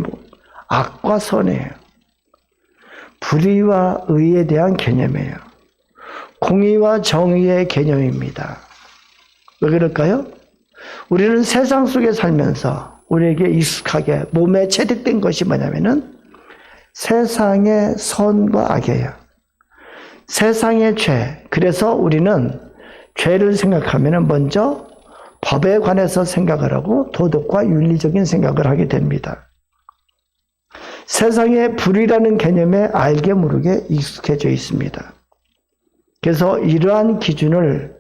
[SPEAKER 2] 악과 선이에요. 불의와 의에 대한 개념이에요. 공의와 정의의 개념입니다. 왜 그럴까요? 우리는 세상 속에 살면서 우리에게 익숙하게 몸에 체득된 것이 뭐냐면은 세상의 선과 악이에요. 세상의 죄. 그래서 우리는 죄를 생각하면은 먼저 법에 관해서 생각을 하고 도덕과 윤리적인 생각을 하게 됩니다. 세상의 불이라는 개념에 알게 모르게 익숙해져 있습니다. 그래서 이러한 기준을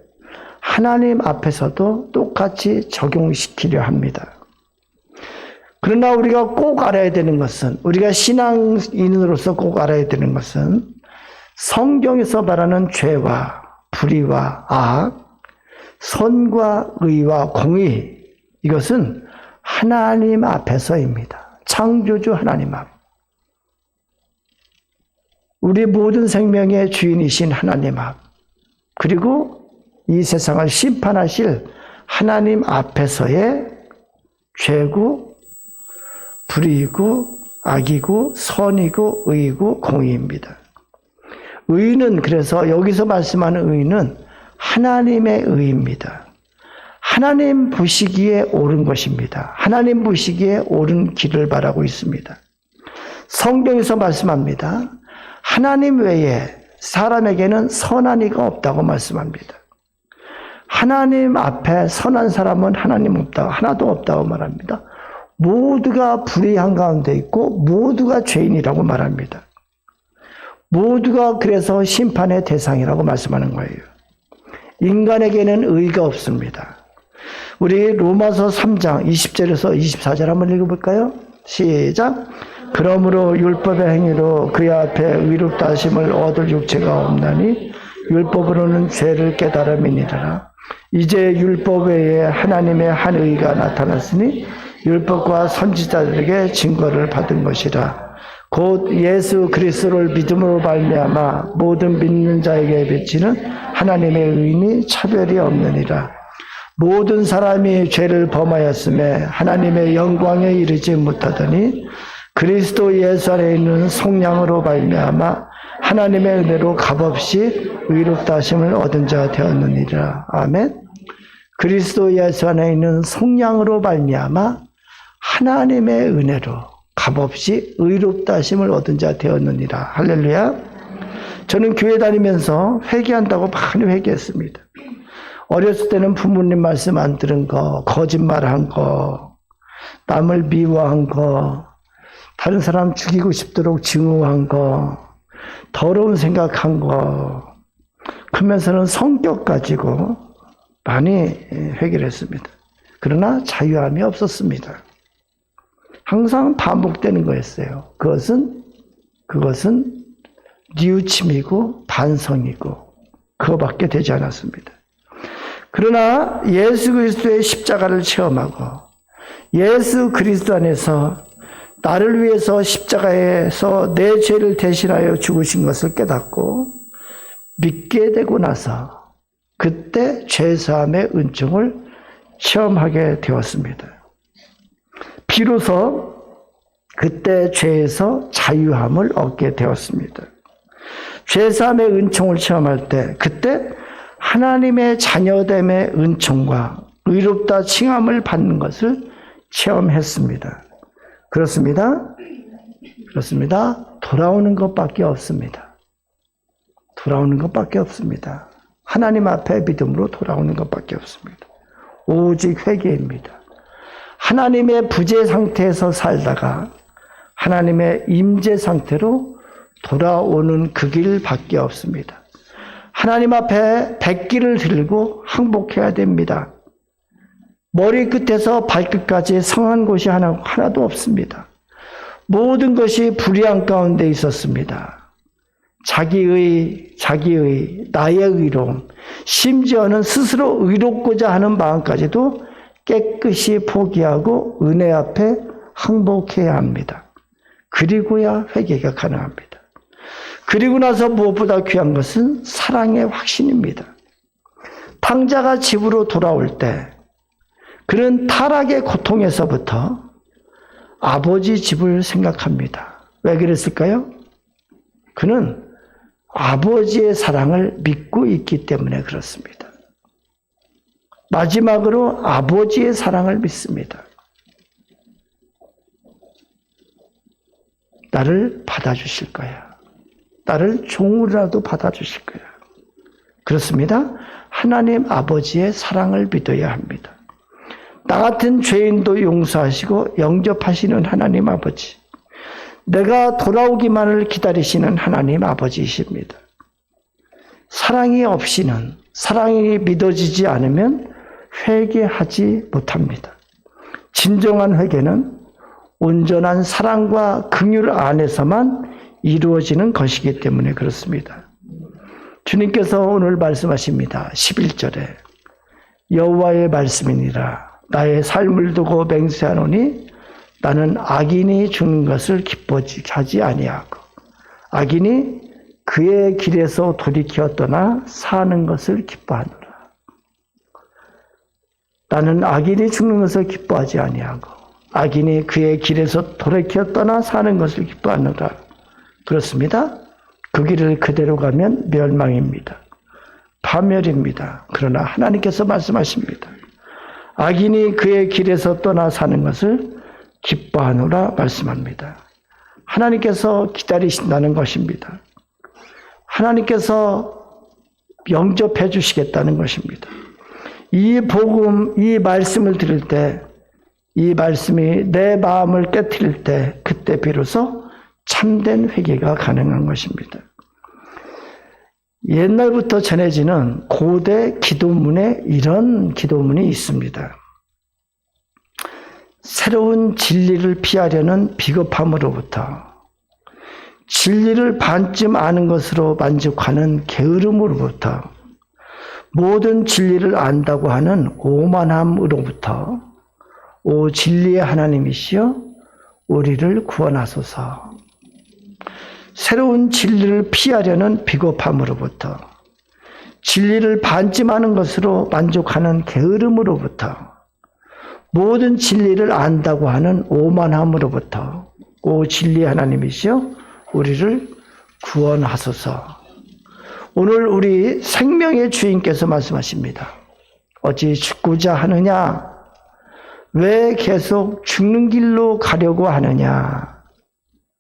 [SPEAKER 2] 하나님 앞에서도 똑같이 적용시키려 합니다. 그러나 우리가 꼭 알아야 되는 것은, 우리가 신앙인으로서 꼭 알아야 되는 것은 성경에서 말하는 죄와 불의와 악, 선과 의와 공의, 이것은 하나님 앞에서입니다. 창조주 하나님 앞. 우리 모든 생명의 주인이신 하나님 앞. 그리고 이 세상을 심판하실 하나님 앞에서의 죄고 불의이고 악이고 선이고 의이고 공의입니다. 의는 그래서 여기서 말씀하는 의는 하나님의 의입니다. 하나님 보시기에 옳은 것입니다. 하나님 보시기에 옳은 길을 바라고 있습니다. 성경에서 말씀합니다. 하나님 외에 사람에게는 선한 이가 없다고 말씀합니다. 하나님 앞에 선한 사람은 하나님 없다, 하나도 없다고 말합니다. 모두가 불의한 가운데 있고 모두가 죄인이라고 말합니다. 모두가 그래서 심판의 대상이라고 말씀하는 거예요. 인간에게는 의가 없습니다. 우리 로마서 3장 20절에서 24절 한번 읽어볼까요? 시작. 그러므로 율법의 행위로 그의 앞에 의롭다 하심을 얻을 육체가 없나니 율법으로는 죄를 깨달음이니라. 이제 율법 외에 하나님의 한 의가 나타났으니 율법과 선지자들에게 증거를 받은 것이라. 곧 예수 그리스도를 믿음으로 말미암아 모든 믿는 자에게 비치는 하나님의 의인이 차별이 없느니라. 모든 사람이 죄를 범하였음에 하나님의 영광에 이르지 못하더니 그리스도 예수 안에 있는 속량으로 말미암아 하나님의 은혜로 값없이 의롭다 하심을 얻은 자 되었느니라. 아멘. 그리스도 예수 안에 있는 속량으로 말미암아 하나님의 은혜로 값없이 의롭다 하심을 얻은 자 되었느니라. 할렐루야. 저는 교회 다니면서 회개한다고 많이 회개했습니다. 어렸을 때는 부모님 말씀 안 들은 거, 거짓말한 거, 남을 미워한 거, 다른 사람 죽이고 싶도록 증오한 거, 더러운 생각한 거, 그러면서는 성격 가지고 많이 회개를 했습니다. 그러나 자유함이 없었습니다. 항상 반복되는 거였어요. 그것은 뉘우침이고 반성이고 그거밖에 되지 않았습니다. 그러나 예수 그리스도의 십자가를 체험하고 예수 그리스도 안에서 나를 위해서 십자가에서 내 죄를 대신하여 죽으신 것을 깨닫고 믿게 되고 나서 그때 죄사함의 은총을 체험하게 되었습니다. 비로소 그때 죄에서 자유함을 얻게 되었습니다. 죄사함의 은총을 체험할 때 그때 하나님의 자녀됨의 은총과 의롭다 칭함을 받는 것을 체험했습니다. 그렇습니다. 그렇습니다. 돌아오는 것밖에 없습니다. 돌아오는 것밖에 없습니다. 하나님 앞에 믿음으로 돌아오는 것밖에 없습니다. 오직 회개입니다. 하나님의 부재 상태에서 살다가 하나님의 임재 상태로 돌아오는 그 길밖에 없습니다. 하나님 앞에 백기를 들고 항복해야 됩니다. 머리끝에서 발끝까지 성한 곳이 하나도 없습니다. 모든 것이 불의한 가운데 있었습니다. 자기의, 나의 의로움, 심지어는 스스로 의롭고자 하는 마음까지도 깨끗이 포기하고 은혜 앞에 항복해야 합니다. 그리고야 회개가 가능합니다. 그리고 나서 무엇보다 귀한 것은 사랑의 확신입니다. 탕자가 집으로 돌아올 때 그는 타락의 고통에서부터 아버지 집을 생각합니다. 왜 그랬을까요? 그는 아버지의 사랑을 믿고 있기 때문에 그렇습니다. 마지막으로 아버지의 사랑을 믿습니다. 나를 받아주실 거야. 나를 종으로라도 받아주실 거야. 그렇습니다. 하나님 아버지의 사랑을 믿어야 합니다. 나 같은 죄인도 용서하시고 영접하시는 하나님 아버지. 내가 돌아오기만을 기다리시는 하나님 아버지이십니다. 사랑이 없이는, 사랑이 믿어지지 않으면 회개하지 못합니다. 진정한 회개는 온전한 사랑과 긍휼 안에서만 이루어지는 것이기 때문에 그렇습니다. 주님께서 오늘 말씀하십니다. 11절에 여호와의 말씀이니라 나의 삶을 두고 맹세하노니 나는 악인이 죽는 것을 기뻐하지 아니하고 악인이 그의 길에서 돌이켜 떠나 사는 것을 기뻐하노라. 나는 악인이 죽는 것을 기뻐하지 아니하고 악인이 그의 길에서 돌이켜 떠나 사는 것을 기뻐하노라. 그렇습니다. 그 길을 그대로 가면 멸망입니다. 파멸입니다. 그러나 하나님께서 말씀하십니다. 악인이 그의 길에서 떠나 사는 것을 기뻐하노라 말씀합니다. 하나님께서 기다리신다는 것입니다. 하나님께서 영접해 주시겠다는 것입니다. 이 복음, 이 말씀을 들을 때, 이 말씀이 내 마음을 깨트릴 때, 그때 비로소 참된 회개가 가능한 것입니다. 옛날부터 전해지는 고대 기도문에 이런 기도문이 있습니다. 새로운 진리를 피하려는 비겁함으로부터 진리를 반쯤 아는 것으로 만족하는 게으름으로부터 모든 진리를 안다고 하는 오만함으로부터 오 진리의 하나님이시여 우리를 구원하소서. 새로운 진리를 피하려는 비겁함으로부터 진리를 반쯤 아는 것으로 만족하는 게으름으로부터 모든 진리를 안다고 하는 오만함으로부터 오 진리의 하나님이시여 우리를 구원하소서. 오늘 우리 생명의 주인께서 말씀하십니다. 어찌 죽고자 하느냐? 왜 계속 죽는 길로 가려고 하느냐?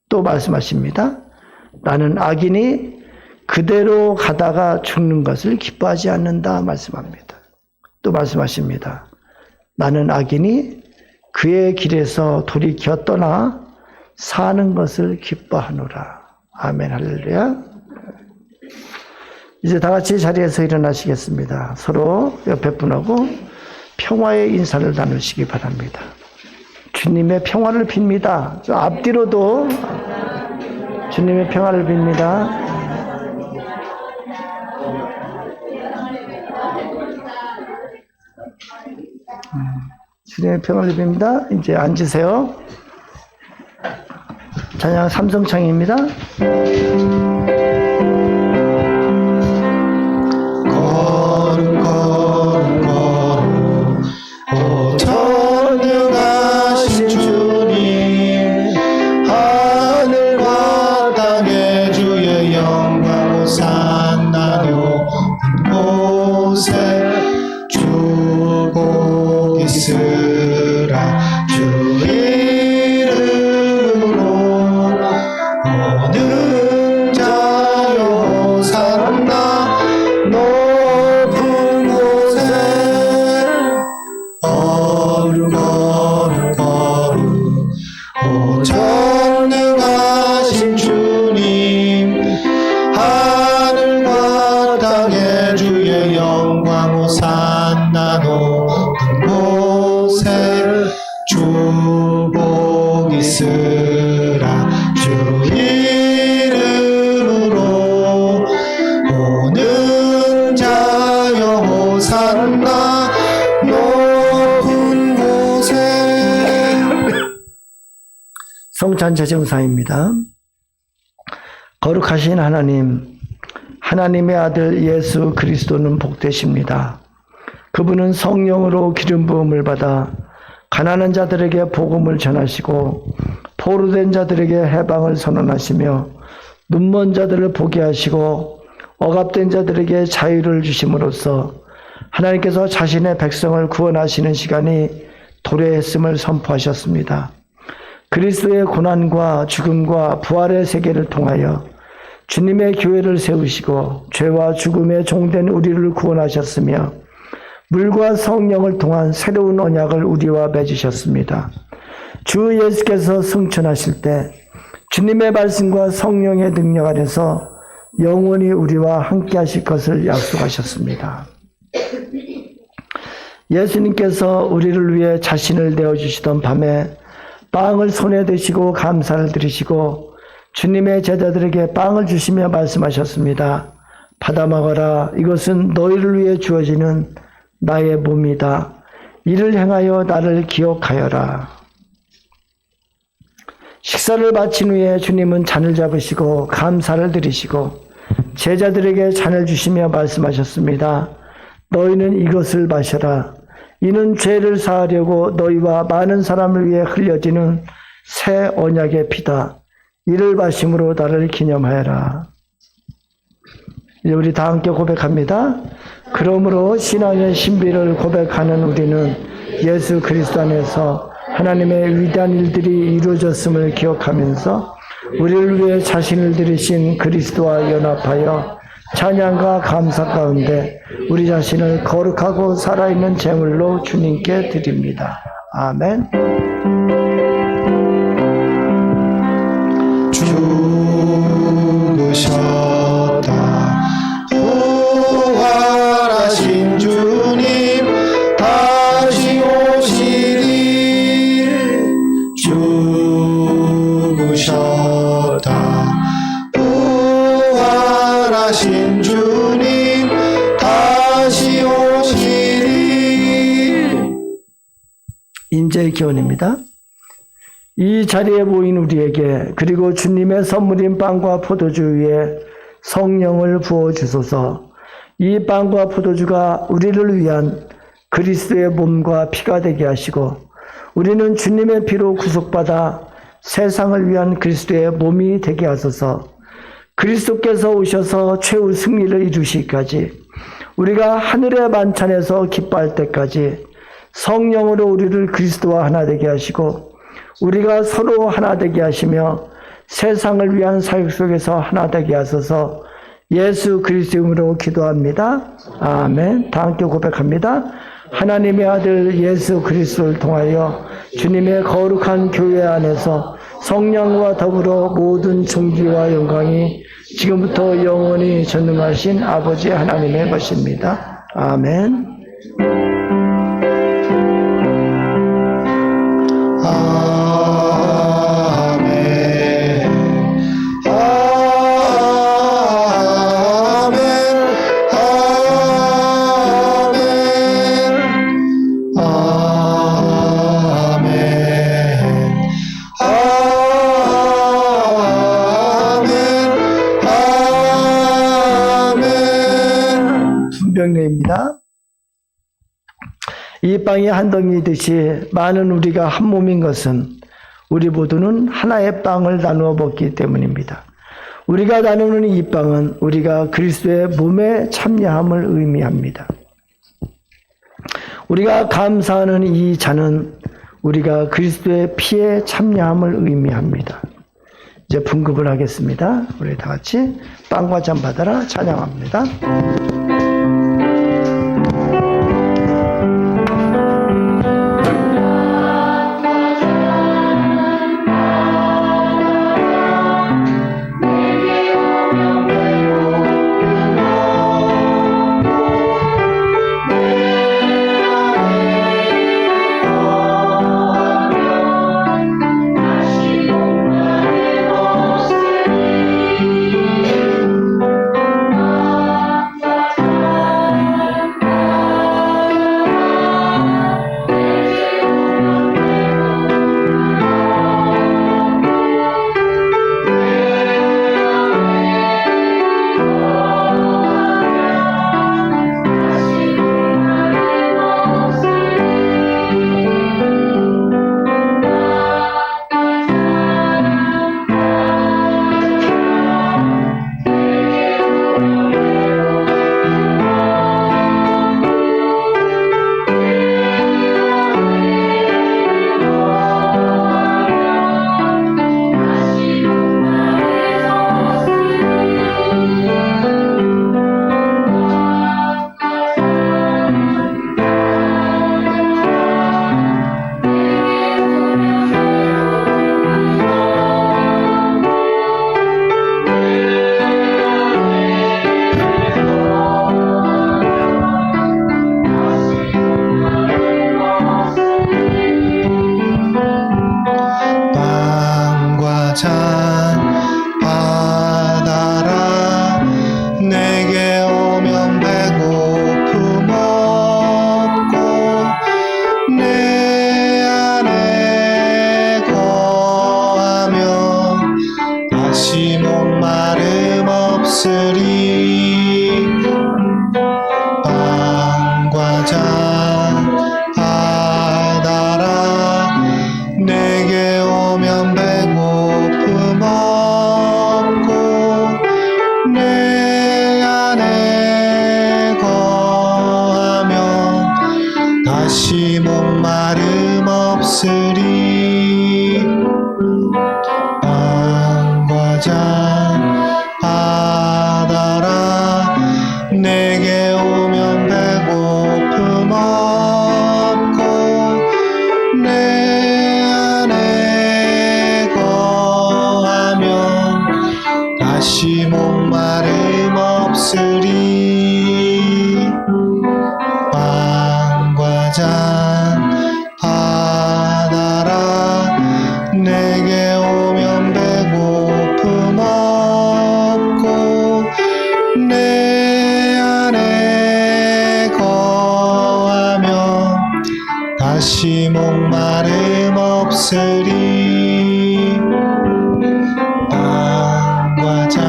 [SPEAKER 2] 또 말씀하십니다. 나는 악인이 그대로 가다가 죽는 것을 기뻐하지 않는다 말씀합니다. 또 말씀하십니다. 나는 악인이 그의 길에서 돌이켜 떠나 사는 것을 기뻐하노라. 아멘 할렐루야. 이제 다 같이 자리에서 일어나시겠습니다. 서로 옆에 분하고 평화의 인사를 나누시기 바랍니다. 주님의 평화를 빕니다. 저 앞뒤로도 주님의 평화를 빕니다. 주님의 평을 빕니다. 이제 앉으세요. 찬양 삼성창입니다.
[SPEAKER 1] 걸음 걸음 걸음 오 전능하신 주님 하늘과 땅의 주의 영광 호산나 높은 곳에 축복 있으라 주 이름으로 오는 자여 호산나 높은 곳에 걸음 걸음 걸음 오 전능하신 주님 하늘과 땅의 주의 영광 호산나 높은 곳에 축복 있으라 주 이름으로 오는 자여 호산나 높은 곳에.
[SPEAKER 2] 성찬제정사입니다. 거룩하신 하나님, 하나님의 아들 예수 그리스도는 복되십니다. 그분은 성령으로 기름 부음을 받아 가난한 자들에게 복음을 전하시고 포로된 자들에게 해방을 선언하시며 눈먼 자들을 보게 하시고 억압된 자들에게 자유를 주심으로써 하나님께서 자신의 백성을 구원하시는 시간이 도래했음을 선포하셨습니다. 그리스도의 고난과 죽음과 부활의 세계를 통하여 주님의 교회를 세우시고 죄와 죽음의 종된 우리를 구원하셨으며 물과 성령을 통한 새로운 언약을 우리와 맺으셨습니다. 주 예수께서 승천하실 때 주님의 말씀과 성령의 능력 안에서 영원히 우리와 함께 하실 것을 약속하셨습니다. 예수님께서 우리를 위해 자신을 내어주시던 밤에 빵을 손에 드시고 감사를 드리시고 주님의 제자들에게 빵을 주시며 말씀하셨습니다. 받아 먹어라. 이것은 너희를 위해 주어지는 나의 몸이다. 이를 행하여 나를 기억하여라. 식사를 마친 후에 주님은 잔을 잡으시고 감사를 드리시고 제자들에게 잔을 주시며 말씀하셨습니다. 너희는 이것을 마셔라. 이는 죄를 사하려고 너희와 많은 사람을 위해 흘려지는 새 언약의 피다. 이를 마심으로 나를 기념하여라. 이제 우리 다 함께 고백합니다. 그러므로 신앙의 신비를 고백하는 우리는 예수 그리스도 안에서 하나님의 위대한 일들이 이루어졌음을 기억하면서 우리를 위해 자신을 들이신 그리스도와 연합하여 찬양과 감사 가운데 우리 자신을 거룩하고 살아있는 제물로 주님께 드립니다. 아멘.
[SPEAKER 1] 죽으셨다 부활하신 주님 다시 오시리 죽으셨다 부활하신 주님 다시 오시리.
[SPEAKER 2] 인재의 기원입니다. 이 자리에 모인 우리에게 그리고 주님의 선물인 빵과 포도주 위에 성령을 부어주소서. 이 빵과 포도주가 우리를 위한 그리스도의 몸과 피가 되게 하시고 우리는 주님의 피로 구속받아 세상을 위한 그리스도의 몸이 되게 하소서. 그리스도께서 오셔서 최후 승리를 이루시기까지 우리가 하늘의 만찬에서 기뻐할 때까지 성령으로 우리를 그리스도와 하나 되게 하시고 우리가 서로 하나 되게 하시며 세상을 위한 사역 속에서 하나 되게 하소서. 예수 그리스도 이름으로 기도합니다. 아멘. 다 함께 고백합니다. 하나님의 아들 예수 그리스도를 통하여 주님의 거룩한 교회 안에서 성령과 더불어 모든 존귀와 영광이 지금부터 영원히 전능하신 아버지 하나님의 것입니다. 아멘. 드립니다. 이 빵이 한 덩이듯이 많은 우리가 한 몸인 것은 우리 모두는 하나의 빵을 나누어 먹기 때문입니다. 우리가 나누는 이 빵은 우리가 그리스도의 몸에 참여함을 의미합니다. 우리가 감사하는 이 잔은 우리가 그리스도의 피에 참여함을 의미합니다. 이제 분급을 하겠습니다. 우리 다 같이 빵과 잔 받아라 찬양합니다.
[SPEAKER 1] 다시 목마름 없으리. 빵과 잔 받아라. 내게 오면 배고픔 없고 내 안에 거하면 다시 목마름 없으리. 빵과 잔 받아라. 내게 오면 배고픔 없고 내 안에 거하면 다시 목마름 없으리. 빵과 잔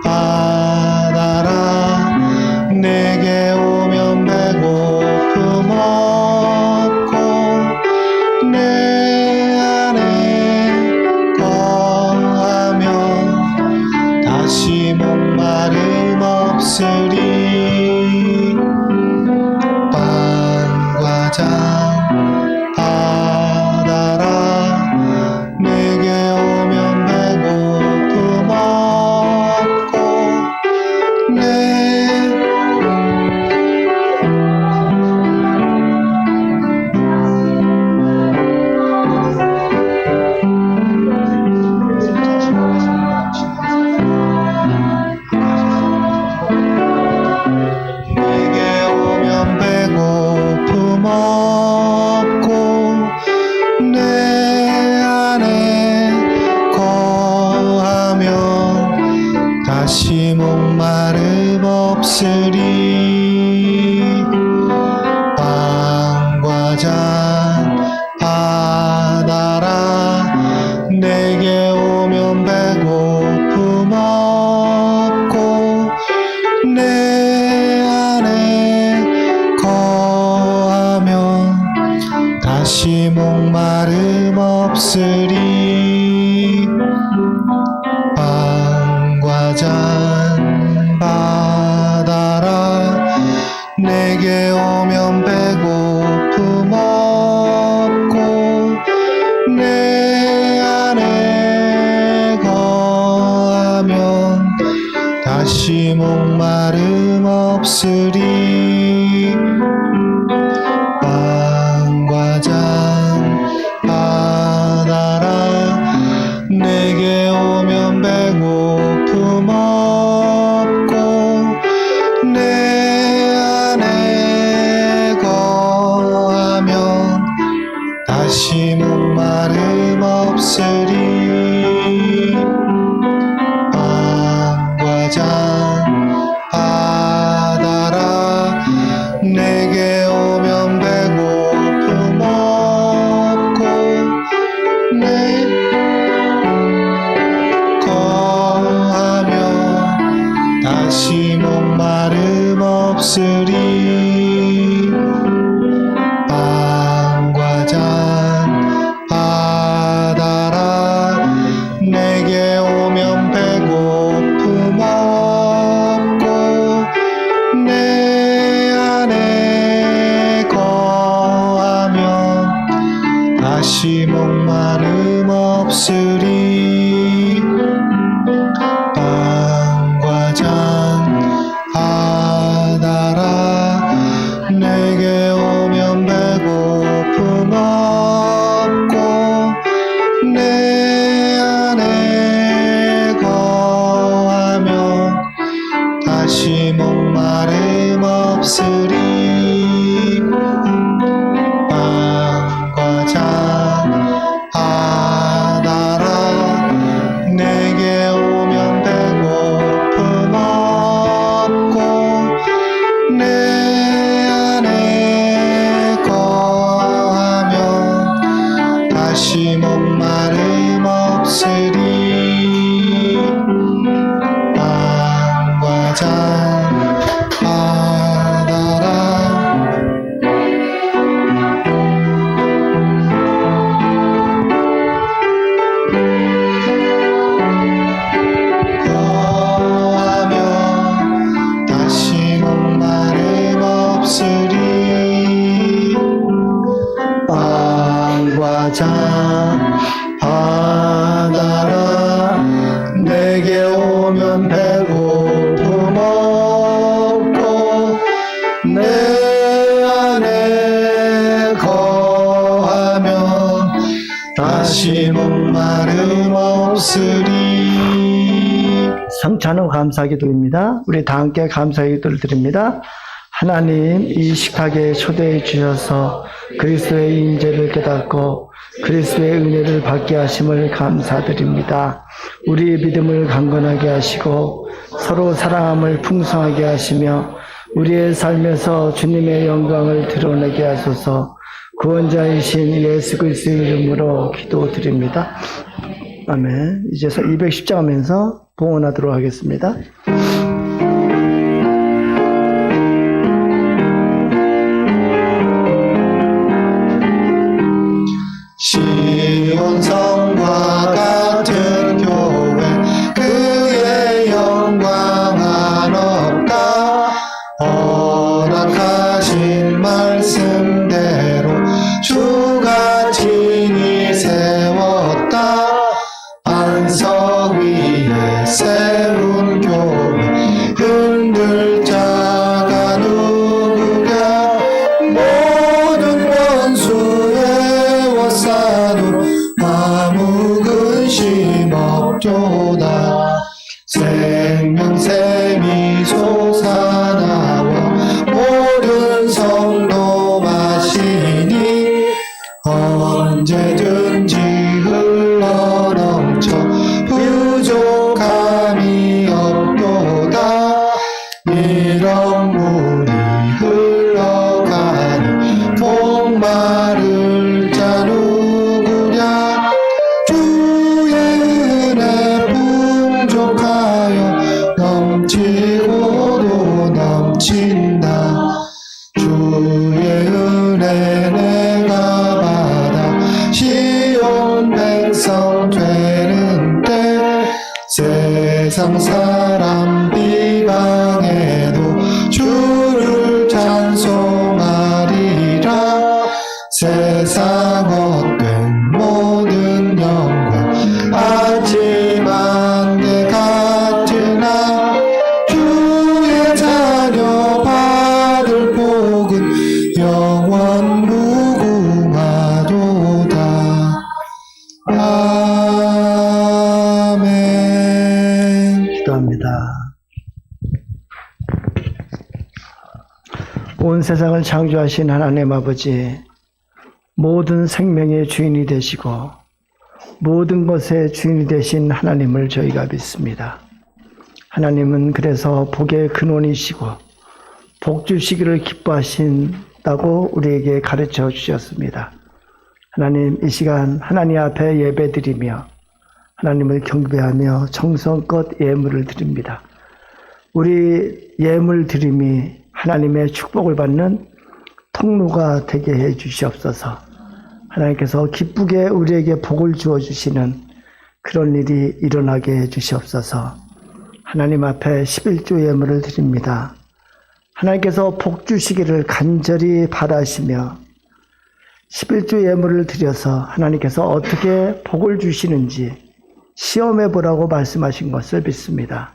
[SPEAKER 1] 받아라. 내게 오면 배고픔 없고 내 안에 거하면 다시 목마름 없으리. 빵과 잔 받아라. 없으리 빵과 잔 받아라 내게 오면 배고픔 없고 내 안에 거하면 다시 목마름 없으리 빵과 잔 받아라 내게 오면 배고픔 없고 내 안에 거하면 다시 목마름 없으리 빵과 잔 받아라 내게 오면 배고픔 없고 내 거하면 다시 목마름 없으리 빵과 잔 받아라 내게 오면 배고픔 없고 내 안에 거하면 다시 목마름 없으리 빵과 잔 받아라 내게 오면 배고픔 없고 내 안에 거하면 다시 목마름 없으리 빵과 잔 받아라 내게 오면 배고픔 없고 내 안에 거하면 다시 목마름 없으리 빵과 잔 받아라 거하면 다시 목마름 없으리 빵과 잔 받아라 내게 오면 배고픔 없고 내 안에 거하면 다시 목마름 없으리.
[SPEAKER 2] 성찬후 감사기도입니다. 우리 다 함께 감사기도를 드립니다. 하나님, 이 식탁에 초대해 주셔서 그리스도의 임재를 깨닫고 그리스도의 은혜를 받게 하심을 감사드립니다. 우리의 믿음을 강건하게 하시고 서로 사랑함을 풍성하게 하시며 우리의 삶에서 주님의 영광을 드러내게 하소서. 구원자이신 예수 그리스도의 이름으로 기도드립니다. 아멘. 이제서 210장 하면서 봉헌하도록 하겠습니다.
[SPEAKER 1] 시온성과 같은 교회 그의 영광 한없다. 허락하신 말씀대로 주가 친히 세웠다. 안석 위에 세운 교회 흔들 자가 누구랴. 모든 원수의 워싸도 아무 근심 없도다. 생명샘이 솟아나와 모든 성도
[SPEAKER 2] 온 세상을 창조하신 하나님 아버지, 모든 생명의 주인이 되시고 모든 것의 주인이 되신 하나님을 저희가 믿습니다. 하나님은 그래서 복의 근원이시고 복 주시기를 기뻐하신다고 우리에게 가르쳐 주셨습니다. 하나님, 이 시간 하나님 앞에 예배드리며 하나님을 경배하며 정성껏 예물을 드립니다. 우리 예물 드림이 하나님의 축복을 받는 통로가 되게 해 주시옵소서. 하나님께서 기쁘게 우리에게 복을 주어 주시는 그런 일이 일어나게 해 주시옵소서. 하나님 앞에 11조 예물을 드립니다. 하나님께서 복 주시기를 간절히 바라시며 11조 예물을 드려서 하나님께서 어떻게 복을 주시는지 시험해 보라고 말씀하신 것을 믿습니다.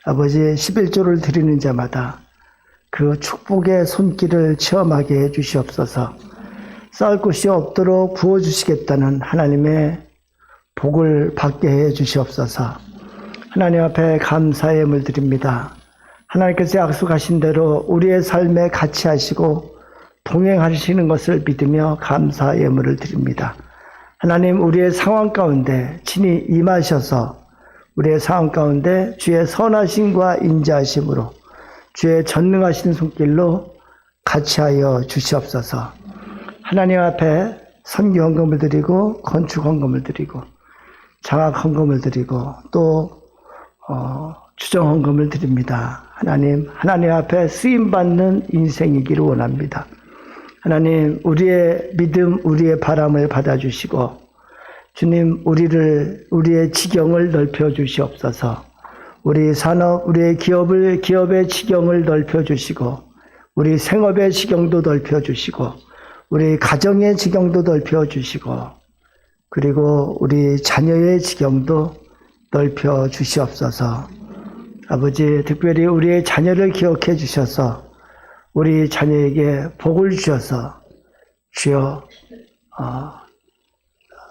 [SPEAKER 2] 아버지, 11조를 드리는 자마다 그 축복의 손길을 체험하게 해 주시옵소서. 쌓을 곳이 없도록 부어주시겠다는 하나님의 복을 받게 해 주시옵소서. 하나님 앞에 감사의 예물 드립니다. 하나님께서 약속하신 대로 우리의 삶에 같이 하시고 동행하시는 것을 믿으며 감사 예물을 드립니다. 하나님, 우리의 상황 가운데 친히 임하셔서 우리의 상황 가운데 주의 선하심과 인자하심으로 주의 전능하신 손길로 같이 하여 주시옵소서. 하나님 앞에 선교 헌금을 드리고 건축 헌금을 드리고 장학 헌금을 드리고 또 추정 헌금을 드립니다. 하나님 앞에 쓰임받는 인생이기를 원합니다. 하나님, 우리의 믿음, 우리의 바람을 받아주시고 주님, 우리의 지경을 넓혀 주시옵소서. 우리 산업, 우리의 기업의 지경을 넓혀 주시고 우리 생업의 지경도 넓혀 주시고 우리 가정의 지경도 넓혀 주시고 그리고 우리 자녀의 지경도 넓혀 주시옵소서. 아버지, 특별히 우리의 자녀를 기억해 주셔서 우리 자녀에게 복을 주셔서 주여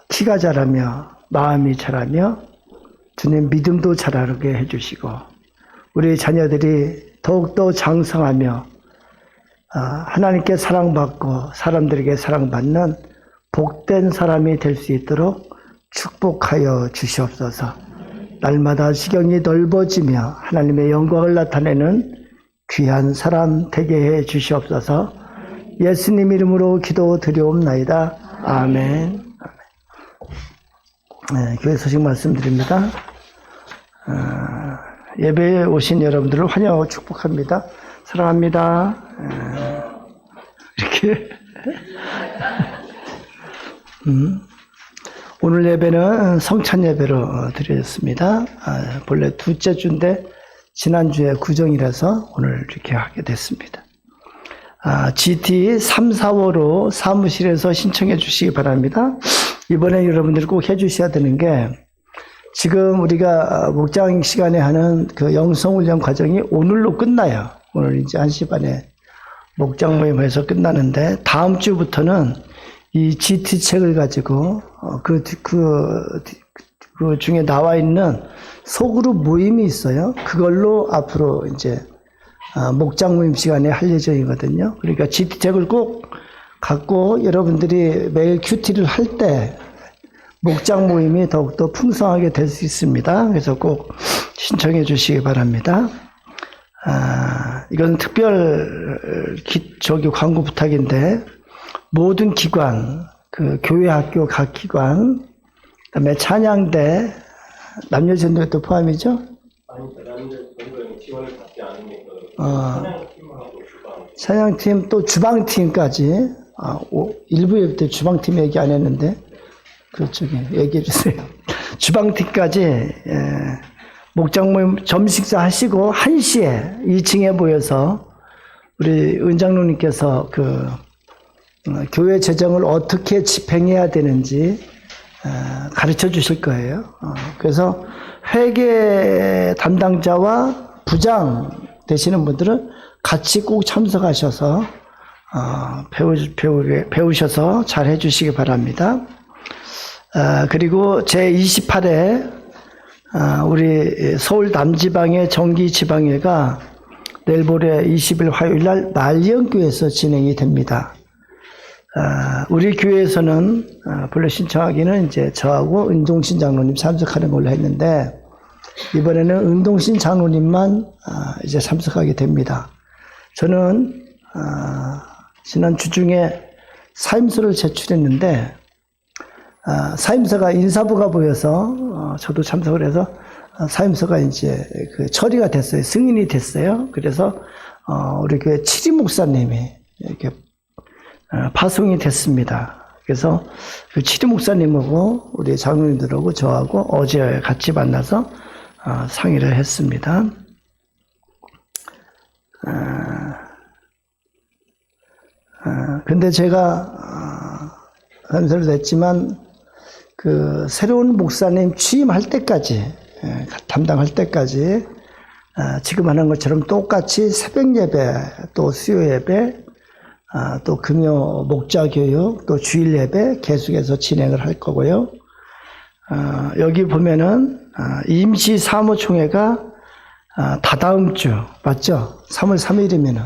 [SPEAKER 2] 키가 자라며 마음이 자라며 주님 믿음도 자라게 해주시고 우리 자녀들이 더욱더 장성하며 하나님께 사랑받고 사람들에게 사랑받는 복된 사람이 될 수 있도록 축복하여 주시옵소서. 날마다 지경이 넓어지며 하나님의 영광을 나타내는 귀한 사람 되게 해 주시옵소서. 예수님 이름으로 기도 드리옵나이다. 아멘. 네, 교회 소식 말씀드립니다. 예배에 오신 여러분들을 환영하고 축복합니다. 사랑합니다. 이렇게 오늘 예배는 성찬 예배로 드렸습니다. 본래 둘째 주인데 지난주에 구정이라서 오늘 이렇게 하게 됐습니다. GT 3, 4호로 사무실에서 신청해 주시기 바랍니다. 이번에 여러분들이 꼭 해 주셔야 되는 게 지금 우리가 목장 시간에 하는 그 영성훈련 과정이 오늘로 끝나요. 오늘 이제 1시 반에 목장 모임에서 끝나는데 다음 주부터는 이 GT 책을 가지고 그 중에 나와 있는 소그룹 모임이 있어요. 그걸로 앞으로 이제 목장 모임 시간에 할 예정이거든요. 그러니까 GT 책을 꼭 갖고 여러분들이 매일 큐티를 할 때 목장 모임이 더욱더 풍성하게 될 수 있습니다. 그래서 꼭 신청해 주시기 바랍니다. 이건 특별 광고 부탁인데 모든 기관, 그 교회 학교 각 기관, 그다음에 찬양대, 남녀전도회도 포함이죠?
[SPEAKER 5] 아니, 남녀전도회는 지원을 받지 않으니까
[SPEAKER 2] 찬양팀 또 주방팀까지 일부 예배 때 주방팀 얘기 안 했는데 그쪽에 얘기해 주세요. 주방팀까지 목장 모임 점식사 하시고 1시에 2층에 모여서 우리 은장로님께서 그 교회 재정을 어떻게 집행해야 되는지 가르쳐 주실 거예요. 그래서 회계 담당자와 부장 되시는 분들은 같이 꼭 참석하셔서 배우셔서 잘 해주시기 바랍니다. 그리고 제28회 우리 서울 남지방의 정기지방회가 내일 모레 20일 화요일 날 말년교회에서 진행이 됩니다. 우리 교회에서는 본래 신청하기는 이제 저하고 은동신 장로님 참석하는 걸로 했는데 이번에는 은동신 장로님만 이제 참석하게 됩니다. 저는 지난 주중에 사임서를 제출했는데 사임서가 인사부가 보여서 저도 참석을 해서 사임서가 이제 그 처리가 됐어요. 승인이 됐어요. 그래서 우리 교회 치리 목사님이 이렇게 파송이 됐습니다. 그래서 그 치리 목사님하고 우리 장로님들하고 저하고 어제 같이 만나서 상의를 했습니다. 근데 제가 사임서를 냈지만 그 새로운 목사님 취임할 때까지 담당할 때까지 지금 하는 것처럼 똑같이 새벽 예배 또 수요 예배 또 금요 목자 교육 또 주일 예배 계속해서 진행을 할 거고요. 여기 보면은 임시 사무총회가 다다음 주 맞죠? 3월 3일이면은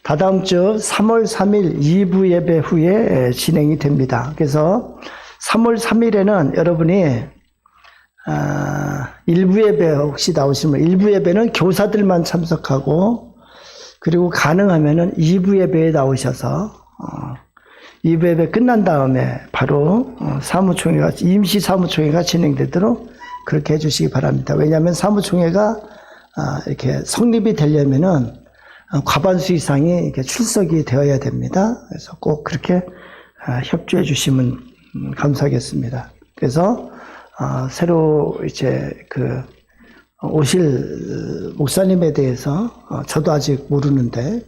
[SPEAKER 2] 다다음 주 3월 3일 2부 예배 후에 진행이 됩니다. 그래서 3월 3일에는 여러분이 1부 예배 혹시 나오시면 1부 예배는 교사들만 참석하고 그리고 가능하면은 2부 예배에 나오셔서 2부 예배 끝난 다음에 바로 사무총회가 임시 사무총회가 진행되도록 그렇게 해주시기 바랍니다. 왜냐하면 사무총회가 이렇게 성립이 되려면은 과반수 이상이 이렇게 출석이 되어야 됩니다. 그래서 꼭 그렇게 협조해 주시면 감사하겠습니다. 그래서 새로 이제 그 오실 목사님에 대해서 저도 아직 모르는데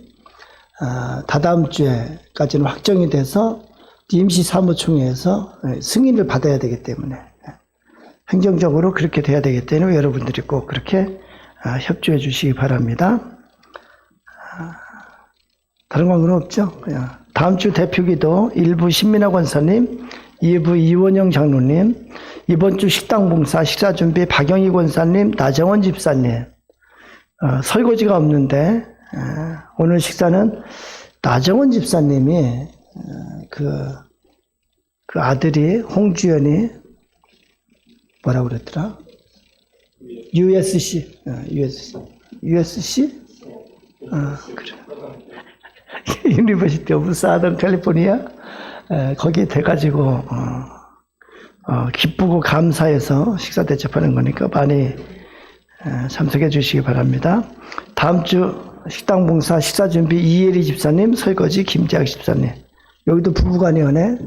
[SPEAKER 2] 다다음 주에까지는 확정이 돼서 임시 사무총회에서 승인을 받아야 되기 때문에 행정적으로 그렇게 돼야 되기 때문에 여러분들이 꼭 그렇게 협조해 주시기 바랍니다. 다른 광고는 없죠? 다음 주 대표기도 1부 신민아 권사님, 2부 이원영 장로님, 이번 주 식당 봉사, 식사 준비 박영희 권사님, 나정원 집사님. 설거지가 없는데 오늘 식사는 나정원 집사님이 그 아들이 홍주연이 뭐라고 그랬더라? USC. 그래. 유니버시티 오브 사던 캘리포니아 거기에 돼가지고 기쁘고 감사해서 식사 대접하는 거니까 많이 참석해 주시기 바랍니다. 다음 주 식당 봉사 식사 준비 이예리 집사님, 설거지 김재학 집사님. 여기도 부부간이오네.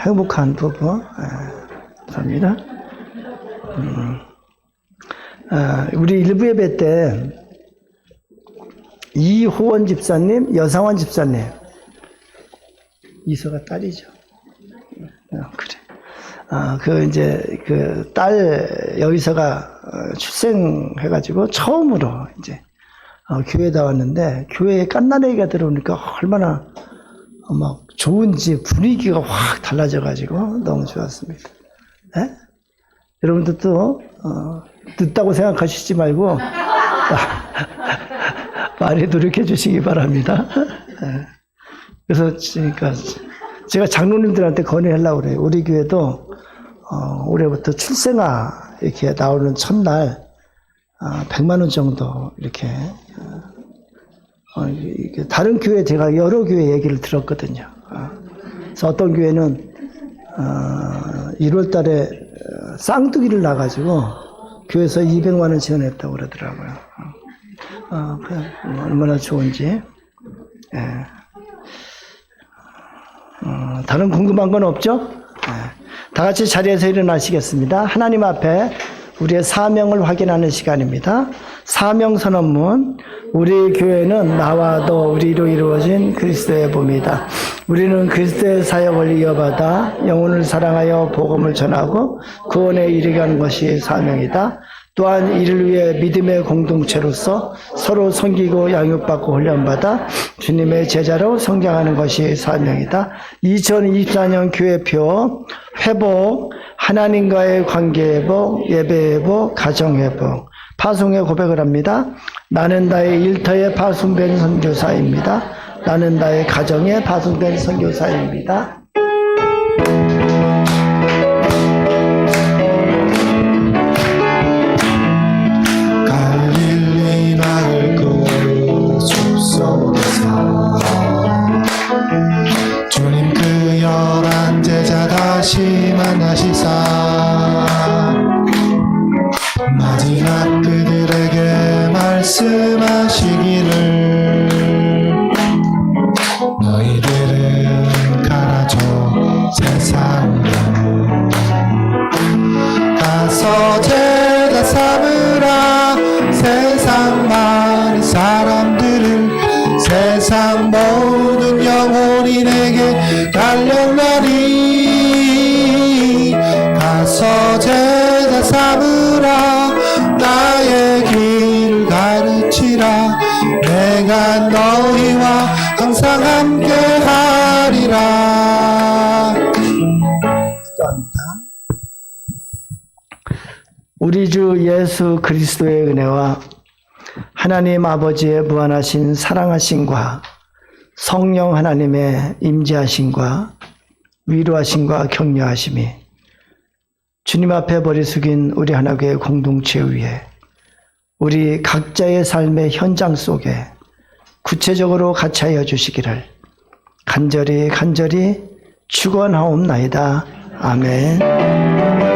[SPEAKER 2] 행복한 부부. 감사합니다. 우리 일부 예배 때 이호원 집사님, 여상원 집사님. 이서가 딸이죠. 그래. 이제 그 딸 여기서가 출생해가지고 처음으로 이제 교회에 나왔는데 교회에 깐난애기가 들어오니까 얼마나 막 좋은지 분위기가 확 달라져가지고 너무 좋았습니다. 네? 여러분들 또 늦다고 생각하시지 말고 많이 노력해 주시기 바랍니다. 그래서 그러니까 제가 장로님들한테 건의하려고 그래요. 우리 교회도 올해부터 출생아 이렇게 나오는 첫날 100만 원 정도 이렇게 다른 교회 제가 여러 교회 얘기를 들었거든요. 그래서 어떤 교회는 1월 달에 쌍둥이를 낳아가지고 교회에서 200만 원 지원했다고 그러더라고요. 얼마나 좋은지. 다른 궁금한 건 없죠? 다 같이 자리에서 일어나시겠습니다. 하나님 앞에 우리의 사명을 확인하는 시간입니다. 사명 선언문. 우리 교회는 나와도 우리로 이루어진 그리스도의 몸이다. 우리는 그리스도의 사역을 이어받아 영혼을 사랑하여 복음을 전하고 구원에 이르게 하는 것이 사명이다. 또한 이를 위해 믿음의 공동체로서 서로 섬기고 양육받고 훈련받아 주님의 제자로 성장하는 것이 사명이다. 2024년 교회표 회복, 하나님과의 관계 회복, 예배 회복, 가정 회복, 파송의 고백을 합니다. 나는 나의 일터에 파송된 선교사입니다. 나는 나의 가정에 파송된 선교사입니다.
[SPEAKER 1] 갈릴리 마을 그 숲속에서 주님 그 11제자 다시 만나시사 마지막 그들에게 말씀하시기를 너희들은 가라져 세상으로 가서 제자 삼으라 세상 많은 사람들을 세상 모든 영혼이 내게 달려나니 가서 제자 삼으라 나의 길을 가르치라 내가 너희와 항상 함께하리라. 기도합니다.
[SPEAKER 2] 우리 주 예수 그리스도의 은혜와 하나님 아버지의 무한하신 사랑하심과 성령 하나님의 임재하심과 위로하심과 격려하심이 주님 앞에 머리 숙인 우리 하나교회 공동체 위에 우리 각자의 삶의 현장 속에 구체적으로 같이 하여 주시기를 간절히 축원하옵나이다. 아멘.